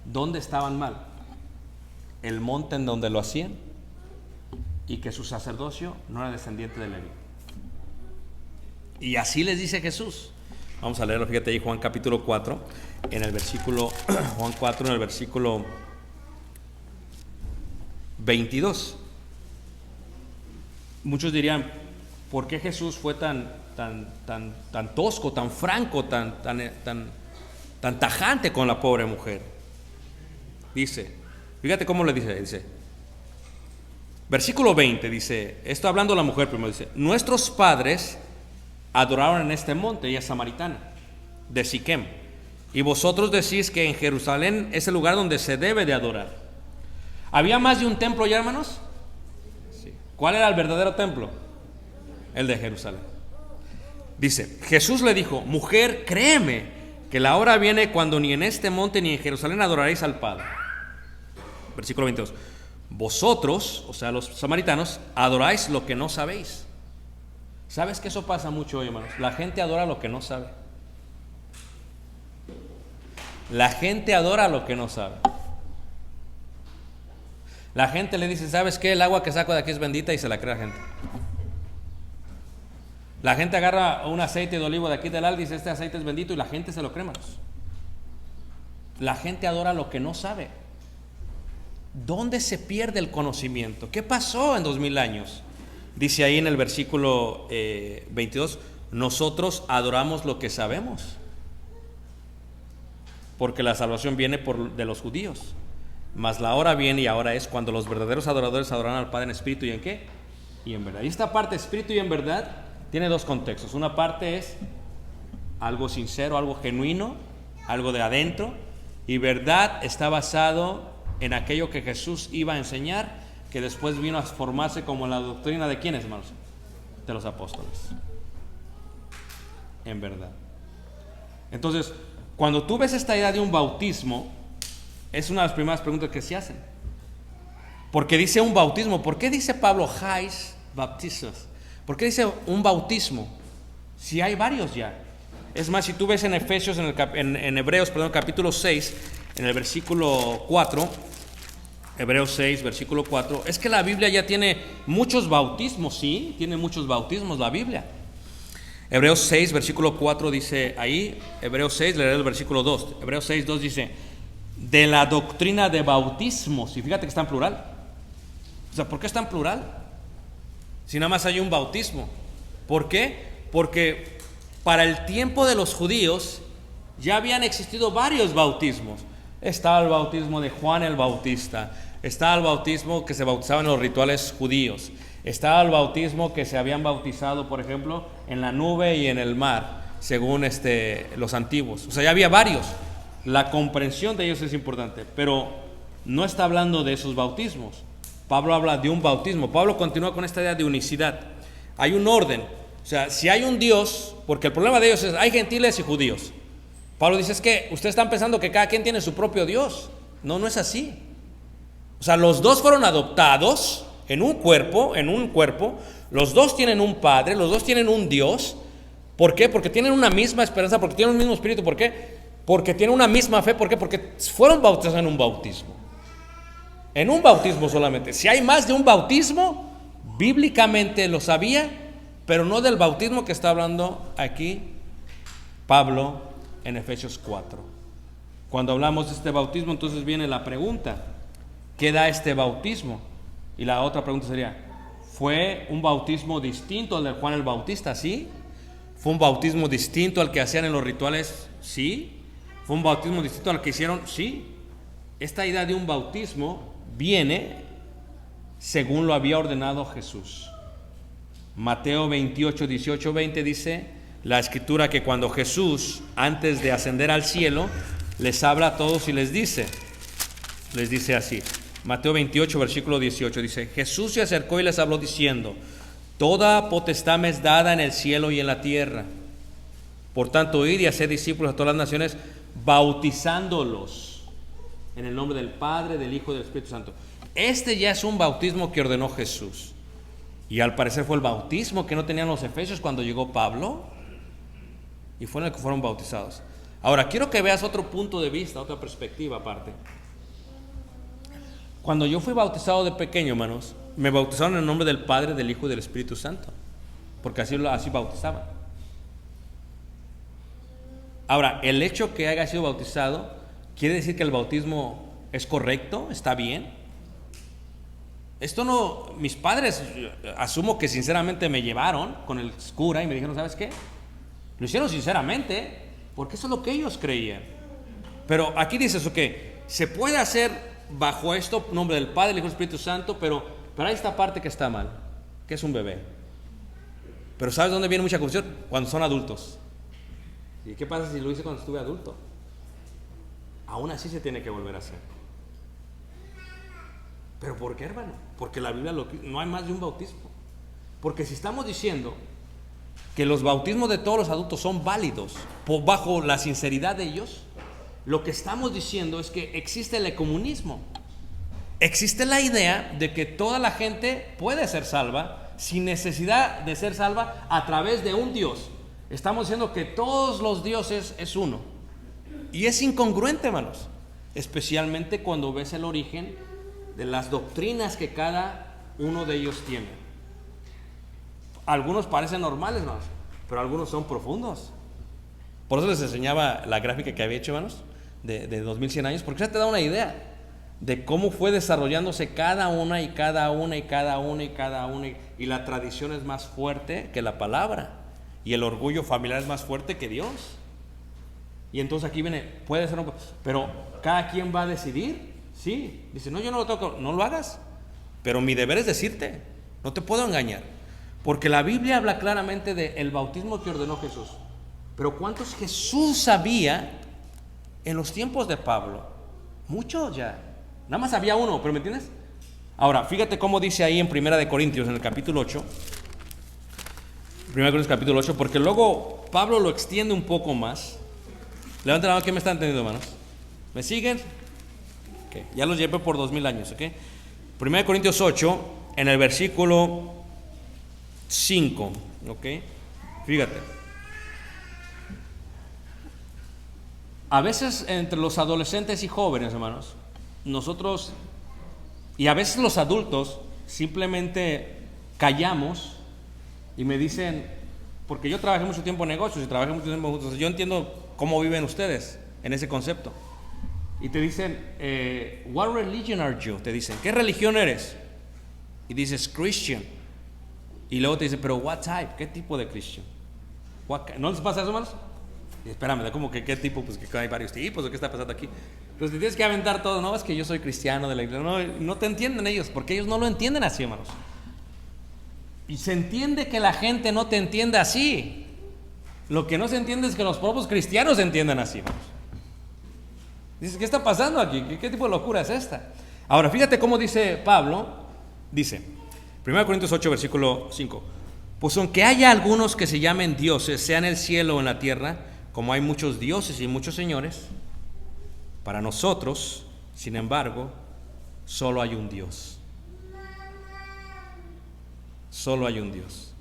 Speaker 2: ¿Dónde estaban mal? El monte en donde lo hacían y que su sacerdocio no era descendiente de Leví. Y así les dice Jesús. Vamos a leerlo, fíjate ahí, Juan capítulo 4, en el versículo, Juan 4, en el versículo 22. Muchos dirían, ¿por qué Jesús fue tan tosco, tan franco, tan tajante con la pobre mujer? Dice, fíjate cómo le dice, versículo 20, dice, esto hablando la mujer primero, dice, nuestros padres adoraron en este monte, ella es samaritana, de Siquem, y vosotros decís que en Jerusalén es el lugar donde se debe de adorar. ¿Había más de un templo ya, hermanos? Sí. ¿Cuál era el verdadero templo? El de Jerusalén. Dice, Jesús le dijo, mujer, créeme que la hora viene cuando ni en este monte ni en Jerusalén adoraréis al Padre. Versículo 22. Vosotros, o sea, los samaritanos, adoráis lo que no sabéis. ¿Sabes que eso pasa mucho hoy, hermanos? La gente adora lo que no sabe. La gente adora lo que no sabe. La gente le dice, ¿sabes qué? El agua que saco de aquí es bendita, y se la cree la gente. La gente agarra un aceite de olivo de aquí del Aldi y dice, este aceite es bendito, y la gente se lo cree, hermanos. La gente adora lo que no sabe. ¿Dónde se pierde el conocimiento? ¿Qué pasó en 2000 años? Dice ahí en el versículo 22, nosotros adoramos lo que sabemos, porque la salvación viene de los judíos. Mas la hora viene, y ahora es, cuando los verdaderos adoradores adorarán al Padre en espíritu y en ¿qué? Y en verdad. Y esta parte, espíritu y en verdad, tiene dos contextos. Una parte es algo sincero, algo genuino, algo de adentro. Y verdad está basado en aquello que Jesús iba a enseñar, que después vino a formarse como la doctrina de ¿quiénes, hermanos? De los apóstoles. En verdad. Entonces, cuando tú ves esta idea de un bautismo, es una de las primeras preguntas que se hacen. Porque dice un bautismo. ¿Por qué dice Pablo hais baptisos? ¿Por qué dice un bautismo? Si hay varios ya. Es más, si tú ves en Efesios, en Hebreos, capítulo 6, en el versículo 4, Hebreos 6, versículo 4, es que la Biblia ya tiene muchos bautismos, sí, tiene muchos bautismos la Biblia. Hebreos 6, versículo 4 dice ahí, Hebreos 6, leeré el versículo 2. Hebreos 6, 2 dice, de la doctrina de bautismos, y fíjate que está en plural. O sea, ¿por qué está en plural? Si nada más hay un bautismo. ¿Por qué? Porque para el tiempo de los judíos ya habían existido varios bautismos. Estaba el bautismo de Juan el Bautista, estaba el bautismo que se bautizaba en los rituales judíos, estaba el bautismo que se habían bautizado, por ejemplo, en la nube y en el mar, según los antiguos. O sea, ya había varios. La comprensión de ellos es importante, pero no está hablando de esos bautismos. Pablo habla de un bautismo. Pablo continúa con esta idea de unicidad. Hay un orden. O sea, si hay un Dios, porque el problema de ellos es, hay gentiles y judíos. Pablo dice, es que ustedes están pensando que cada quien tiene su propio Dios. No, no es así. O sea, los dos fueron adoptados en un cuerpo. Los dos tienen un Padre, los dos tienen un Dios. ¿Por qué? Porque tienen una misma esperanza, porque tienen un mismo espíritu. ¿Por qué? Porque tienen una misma fe. ¿Por qué? Porque fueron bautizados en un bautismo. En un bautismo solamente. Si hay más de un bautismo, bíblicamente lo sabía, pero no del bautismo que está hablando aquí Pablo en Efesios 4. Cuando hablamos de este bautismo, entonces viene la pregunta, ¿qué da este bautismo? Y la otra pregunta sería, ¿fue un bautismo distinto al de Juan el Bautista? ¿Sí? ¿Fue un bautismo distinto al que hacían en los rituales? ¿Sí? ¿Fue un bautismo distinto al que hicieron? Sí. Esta idea de un bautismo viene según lo había ordenado Jesús. Mateo 28, 18, 20 dice la escritura que cuando Jesús, antes de ascender al cielo, les habla a todos y les dice así. Mateo 28, versículo 18 dice, Jesús se acercó y les habló diciendo, toda potestad me es dada en el cielo y en la tierra. Por tanto, id y haced discípulos a todas las naciones, bautizándolos en el nombre del Padre, del Hijo y del Espíritu Santo. Este ya es un bautismo que ordenó Jesús. Y al parecer fue el bautismo que no tenían los efesios cuando llegó Pablo. Y fue en el que fueron bautizados. Ahora, quiero que veas otro punto de vista, otra perspectiva aparte. Cuando yo fui bautizado de pequeño, hermanos, me bautizaron en el nombre del Padre, del Hijo y del Espíritu Santo. Porque así bautizaban. Ahora, el hecho que haya sido bautizado, ¿quiere decir que el bautismo es correcto? ¿Está bien? Esto no, mis padres, asumo que sinceramente me llevaron con el cura y me dijeron, ¿sabes qué? Lo hicieron sinceramente, porque eso es lo que ellos creían. Pero aquí dice eso, que se puede hacer bajo esto, nombre del Padre, del Hijo y del Espíritu Santo, pero hay esta parte que está mal, que es un bebé. Pero ¿sabes dónde viene mucha confusión? Cuando son adultos. ¿Y qué pasa si lo hice cuando estuve adulto? Aún así se tiene que volver a hacer. ¿Pero por qué, hermano? Porque la Biblia no hay más de un bautismo. Porque si estamos diciendo que los bautismos de todos los adultos son válidos bajo la sinceridad de ellos, lo que estamos diciendo es que existe el ecumenismo. Existe la idea de que toda la gente puede ser salva sin necesidad de ser salva a través de un Dios. Estamos diciendo que todos los dioses es uno. Y es incongruente, hermanos, especialmente cuando ves el origen de las doctrinas que cada uno de ellos tiene. Algunos parecen normales, hermanos, pero algunos son profundos. Por eso les enseñaba la gráfica que había hecho, hermanos, de 2100 años, porque ya te da una idea de cómo fue desarrollándose cada una, y la tradición es más fuerte que la palabra, y el orgullo familiar es más fuerte que Dios. Y entonces aquí viene, puede ser, pero cada quien va a decidir. Sí, dice, no, yo no lo toco, no lo hagas, pero mi deber es decirte, no te puedo engañar, porque la Biblia habla claramente del bautismo que ordenó Jesús. Pero ¿cuántos Jesús sabía en los tiempos de Pablo? Muchos ya. Nada más había uno, pero ¿me entiendes? Ahora, fíjate cómo dice ahí en 1 Corintios, en el capítulo 8. 1 Corintios capítulo 8, porque luego Pablo lo extiende un poco más. Levanten la mano, ¿qué me están entendiendo, hermanos? ¿Me siguen? Okay. Ya los llevé por 2000 años, ¿ok? 1 Corintios 8, en el versículo 5, ¿ok? Fíjate. A veces entre los adolescentes y jóvenes, hermanos, nosotros, y a veces los adultos, simplemente callamos y me dicen, porque yo trabajé mucho tiempo en negocios y trabajé mucho tiempo juntos, yo entiendo cómo viven ustedes en ese concepto. Y te dicen, what religion are you? Te dicen, ¿qué religión eres? Y dices, Christian. Y luego te dicen, pero what type? ¿Qué tipo de Christian? ¿No les pasa eso, hermanos? Y espérame, como que qué tipo, pues que hay varios tipos, o qué está pasando aquí. Pues te tienes que aventar todo, no, es que yo soy cristiano de la iglesia. No, no te entienden ellos, porque ellos no lo entienden así, hermanos. Y se entiende que la gente no te entienda así. Lo que no se entiende es que los propios cristianos se entiendan así, hermanos. Dices, ¿qué está pasando aquí? ¿Qué tipo de locura es esta? Ahora, fíjate cómo dice Pablo. Dice, 1 Corintios 8, versículo 5. Pues aunque haya algunos que se llamen dioses, sea en el cielo o en la tierra, como hay muchos dioses y muchos señores, para nosotros, sin embargo, solo hay un Dios. Solo hay un Dios.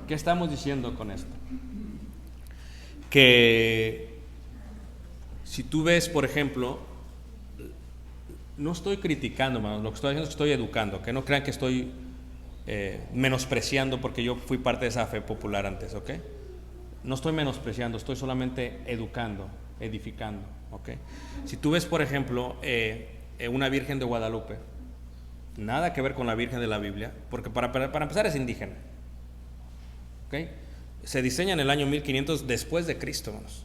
Speaker 2: ¿Qué estamos diciendo con esto? Que si tú ves, por ejemplo, no estoy criticando, hermano, lo que estoy haciendo es que estoy educando, que no crean que estoy menospreciando porque yo fui parte de esa fe popular antes, ¿ok? No estoy menospreciando, estoy solamente educando, edificando, ¿ok? Si tú ves, por ejemplo, una Virgen de Guadalupe, nada que ver con la Virgen de la Biblia, porque para empezar es indígena, ¿ok? Se diseña en el año 1500 después de Cristo, hermanos,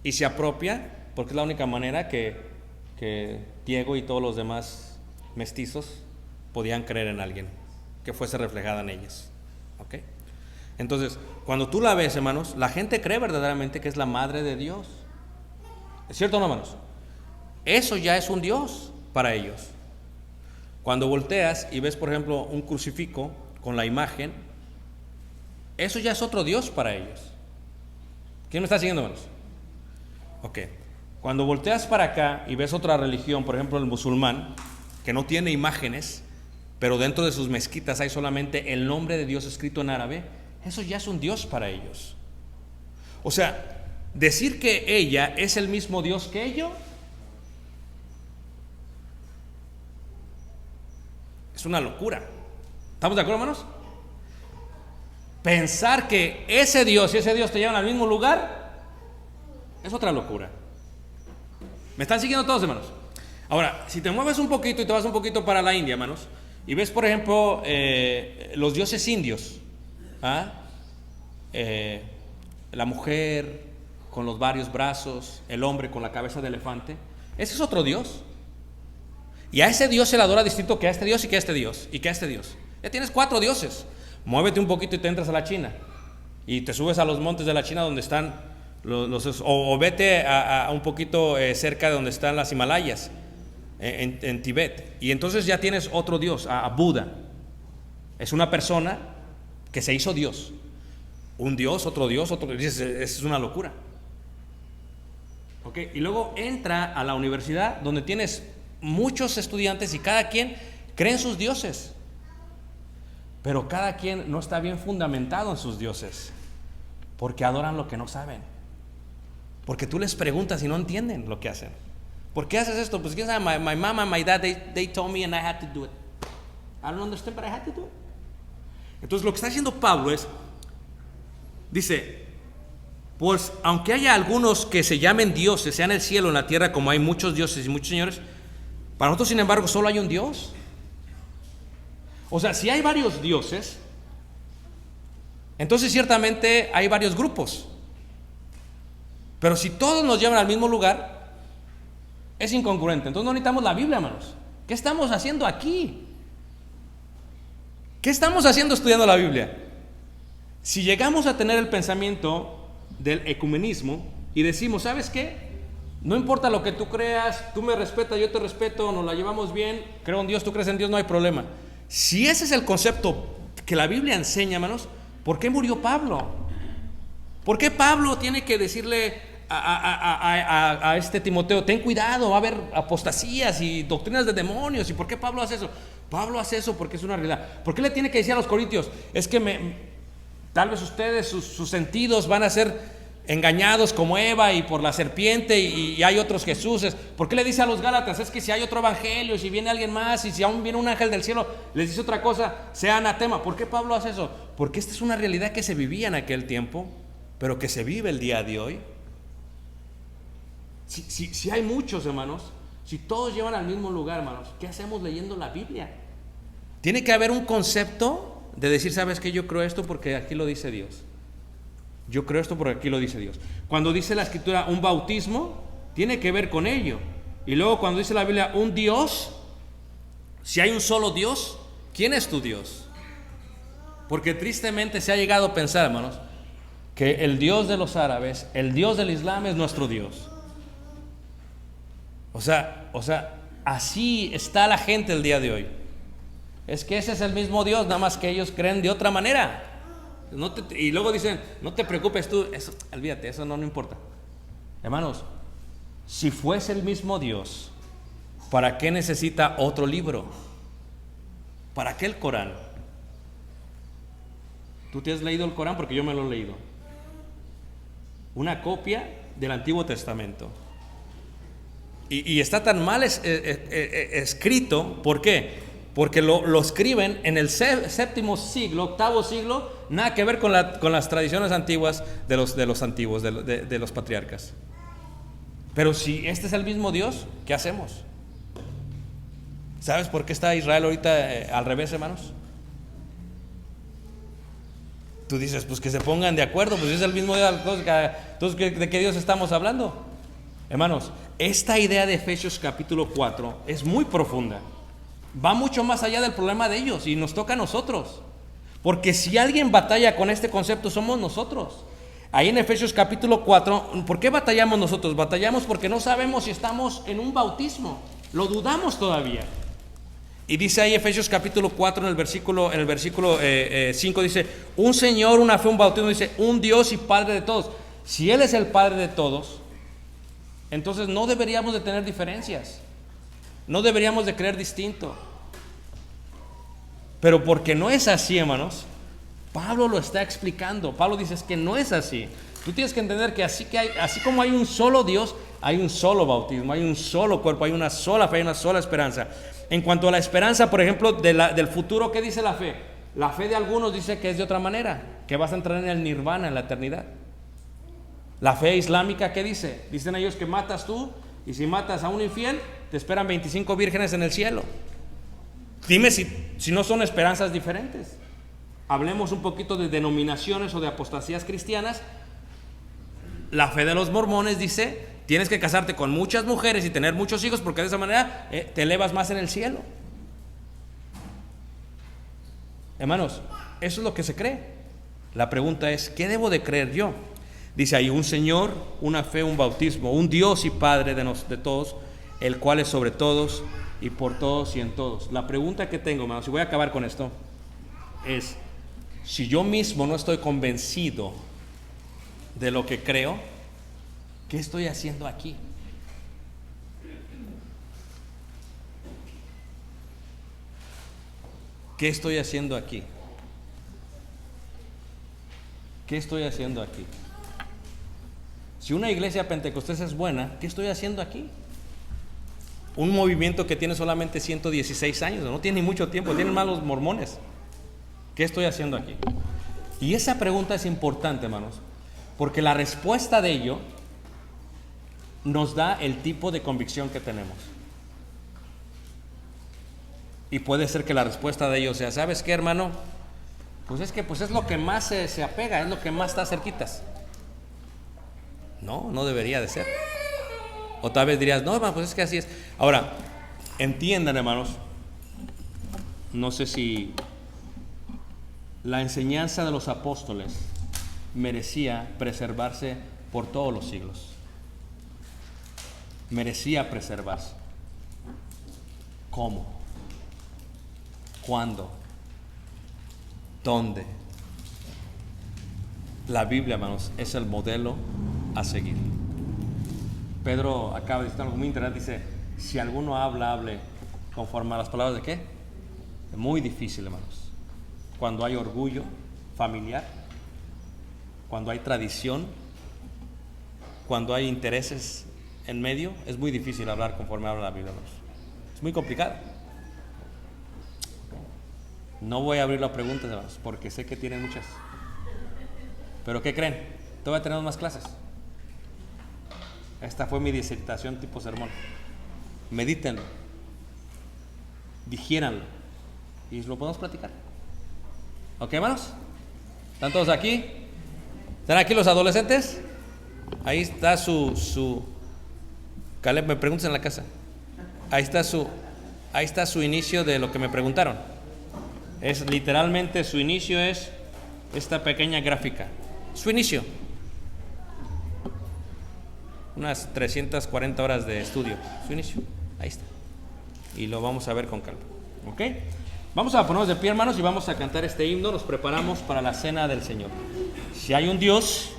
Speaker 2: y se apropia porque es la única manera que Diego y todos los demás mestizos podían creer en alguien que fuese reflejada en ellas, ¿ok? Entonces, cuando tú la ves, hermanos, la gente cree verdaderamente que es la madre de Dios. ¿Es cierto o no, hermanos? Eso ya es un Dios para ellos. Cuando volteas y ves, por ejemplo, un crucifijo con la imagen, eso ya es otro Dios para ellos. ¿Quién me está siguiendo, hermanos? Ok. Cuando volteas para acá y ves otra religión, por ejemplo el musulmán, que no tiene imágenes, pero dentro de sus mezquitas hay solamente el nombre de Dios escrito en árabe, eso ya es un Dios para ellos. O sea, decir que ella es el mismo Dios que ellos es una locura. ¿Estamos de acuerdo, hermanos? Pensar que ese Dios y ese Dios te llevan al mismo lugar es otra locura. ¿Me están siguiendo todos, hermanos? Ahora, si te mueves un poquito y te vas un poquito para la India, hermanos, y ves, por ejemplo, los dioses indios, la mujer con los varios brazos, el hombre con la cabeza de elefante, ese es otro Dios. Y a ese Dios se le adora distinto que a este Dios y que a este Dios y que a este Dios. Ya tienes 4 dioses. Muévete un poquito y te entras a la China y te subes a los montes de la China donde están o vete a un poquito cerca de donde están las Himalayas, en Tibet, y entonces ya tienes otro Dios, a Buda. Es una persona que se hizo Dios. Un Dios, otro Dios, otro Dios. Dices, es una locura. Okay. Y luego entra a la universidad donde tienes muchos estudiantes y cada quien cree en sus dioses. Pero cada quien no está bien fundamentado en sus dioses, porque adoran lo que no saben. Porque tú les preguntas y no entienden lo que hacen. ¿Por qué haces esto? Pues quién sabe, my mom and my dad, they told me and I had to do it. I don't understand, but I had to do it. Entonces lo que está haciendo Pablo dice, pues aunque haya algunos que se llamen dioses, sea en el cielo o en la tierra, como hay muchos dioses y muchos señores, para nosotros sin embargo solo hay un Dios. O sea, si hay varios dioses, entonces ciertamente hay varios grupos. Pero si todos nos llevan al mismo lugar, es incongruente. Entonces no necesitamos la Biblia, hermanos. ¿Qué estamos haciendo aquí? ¿Qué estamos haciendo estudiando la Biblia? Si llegamos a tener el pensamiento del ecumenismo y decimos, ¿sabes qué? No importa lo que tú creas, tú me respetas, yo te respeto, nos la llevamos bien, creo en Dios, tú crees en Dios, no hay problema. Si ese es el concepto que la Biblia enseña, hermanos, ¿por qué murió Pablo? ¿Por qué Pablo tiene que decirle a este Timoteo, ten cuidado, va a haber apostasías y doctrinas de demonios? ¿Y por qué Pablo hace eso? Pablo hace eso porque es una realidad. ¿Por qué le tiene que decir a los corintios? Es que tal vez ustedes, sus sentidos van a ser engañados como Eva y por la serpiente y hay otros Jesuses. ¿Por qué le dice a los Gálatas? Es que si hay otro evangelio, si viene alguien más y si aún viene un ángel del cielo, les dice otra cosa, sea anatema. ¿Por qué Pablo hace eso? Porque esta es una realidad que se vivía en aquel tiempo, pero que se vive el día de hoy. Si hay muchos, hermanos, si todos llevan al mismo lugar, hermanos, ¿qué hacemos leyendo la Biblia? Tiene que haber un concepto de decir, ¿sabes qué? Yo creo esto porque aquí lo dice Dios. Yo creo esto porque aquí lo dice Dios. Cuando dice la Escritura un bautismo, tiene que ver con ello. Y luego cuando dice la Biblia un Dios, si hay un solo Dios, ¿quién es tu Dios? Porque tristemente se ha llegado a pensar, hermanos, que el Dios de los árabes, el Dios del Islam es nuestro Dios. O sea, así está la gente el día de hoy. Es que ese es el mismo Dios, nada más que ellos creen de otra manera. Y luego dicen, no te preocupes tú, eso, olvídate, eso no importa. Hermanos, si fuese el mismo Dios, ¿para qué necesita otro libro? ¿Para qué el Corán? ¿Tú te has leído el Corán? Porque yo me lo he leído. Una copia del Antiguo Testamento. Y está tan mal escrito, ¿por qué? Porque lo escriben en el séptimo siglo, octavo siglo, nada que ver con las tradiciones antiguas de los antiguos, de los patriarcas. Pero si este es el mismo Dios, ¿qué hacemos? ¿Sabes por qué está Israel ahorita al revés, hermanos? Tú dices, pues que se pongan de acuerdo, pues es el mismo Dios. Entonces, ¿de qué Dios estamos hablando? Hermanos, esta idea de Efesios capítulo 4 es muy profunda. Va mucho más allá del problema de ellos y nos toca a nosotros. Porque si alguien batalla con este concepto, somos nosotros. Ahí en Efesios capítulo 4, ¿por qué batallamos nosotros? Batallamos porque no sabemos si estamos en un bautismo. Lo dudamos todavía. Y dice ahí Efesios capítulo 4 en el versículo 5 dice, un Señor, una fe, un bautismo, dice, un Dios y Padre de todos. Si Él es el Padre de todos, entonces no deberíamos de tener diferencias. No deberíamos de creer distinto. Pero porque no es así, hermanos, Pablo lo está explicando. Pablo dice, es que no es así. Tú tienes que entender que así como hay un solo Dios, hay un solo bautismo, hay un solo cuerpo, hay una sola fe, hay una sola esperanza. En cuanto a la esperanza, por ejemplo, del futuro, ¿qué dice la fe? La fe de algunos dice que es de otra manera, que vas a entrar en el nirvana, en la eternidad. La fe islámica, ¿qué dice? Dicen ellos que matas tú, y si matas a un infiel, te esperan 25 vírgenes en el cielo. Dime si no son esperanzas diferentes. Hablemos un poquito de denominaciones o de apostasías cristianas. La fe de los mormones dice, tienes que casarte con muchas mujeres y tener muchos hijos porque de esa manera te elevas más en el cielo. Hermanos, eso es lo que se cree. La pregunta es, ¿qué debo de creer yo? Dice ahí, un Señor, una fe, un bautismo, un Dios y Padre de todos, el cual es sobre todos y por todos y en todos. La pregunta que tengo, hermanos, y voy a acabar con esto, es, Si yo mismo no estoy convencido de lo que creo, ¿qué estoy haciendo aquí? ¿Qué estoy haciendo aquí? ¿Qué estoy haciendo aquí? Si una iglesia pentecostés es buena, ¿qué estoy haciendo aquí? Un movimiento que tiene solamente 116 años, no tiene ni mucho tiempo, tienen más los mormones. ¿Qué estoy haciendo aquí? Y esa pregunta es importante, hermanos, porque la respuesta de ello nos da el tipo de convicción que tenemos. Y puede ser que la respuesta de ellos sea, ¿sabes qué, hermano? Pues es lo que más se apega, es lo que más está cerquitas. No, no debería de ser. O tal vez dirías, no, hermano, pues es que así es. Ahora, entiendan, hermanos, no sé si la enseñanza de los apóstoles merecía preservarse por todos los siglos. Merecía preservarse. ¿Cómo? ¿Cuándo? ¿Dónde? La Biblia, hermanos, es el modelo a seguir. Pedro acaba de decir algo muy interesante, dice, si alguno hable conforme a las palabras de ¿qué? Es muy difícil, hermanos. Cuando hay orgullo familiar, cuando hay tradición, cuando hay intereses en medio, es muy difícil hablar conforme habla la Biblia, hermanos. Es muy complicado. No voy a abrir las preguntas, hermanos, porque sé que tienen muchas. ¿Pero qué creen? Todavía tenemos más clases. Esta fue mi disertación tipo sermón. Medítenlo, digiéranlo y lo podemos platicar. ¿Ok, hermanos? ¿Están todos aquí? ¿Están aquí los adolescentes? Ahí está su Caleb, me preguntas en la casa. Ahí está su inicio de lo que me preguntaron. Es literalmente su inicio es esta pequeña gráfica. Su inicio. Unas 340 horas de estudio. Su inicio. Ahí está. Y lo vamos a ver con calma. ¿Ok? Vamos a ponernos de pie, hermanos, y vamos a cantar este himno. Nos preparamos para la cena del Señor. Si hay un Dios,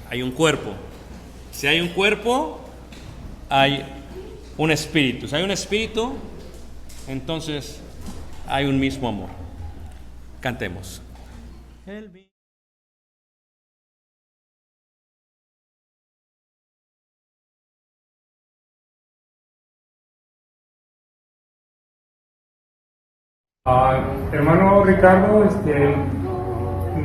Speaker 2: hay un cuerpo. Si hay un cuerpo, hay un espíritu. Si hay un espíritu, entonces hay un mismo amor. Cantemos.
Speaker 3: Hermano Ricardo,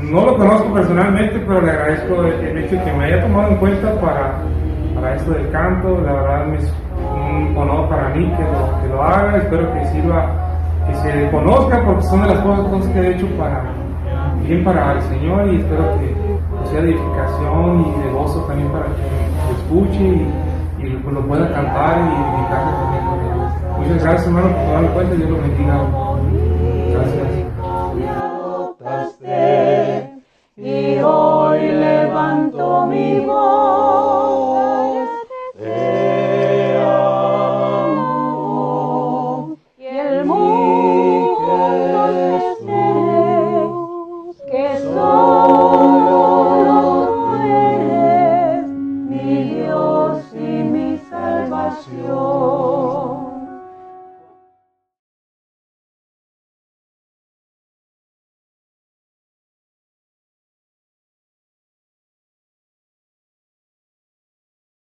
Speaker 3: no lo conozco personalmente, pero le agradezco el hecho de que me haya tomado en cuenta para esto del canto. La verdad es un honor para mí que lo haga. Espero que sirva, que se conozca, porque son de las cosas que he hecho para el Señor, y espero que sea de edificación y de gozo también para que lo escuche y lo pueda cantar y edificarse también con él. Muchas gracias, hermano, por tomarme en cuenta. Dios lo bendiga. Gracias.
Speaker 4: Me adoptaste y hoy levanto mi voz. Te amo y el mundo desee que solo tú eres mi Dios y mi salvación.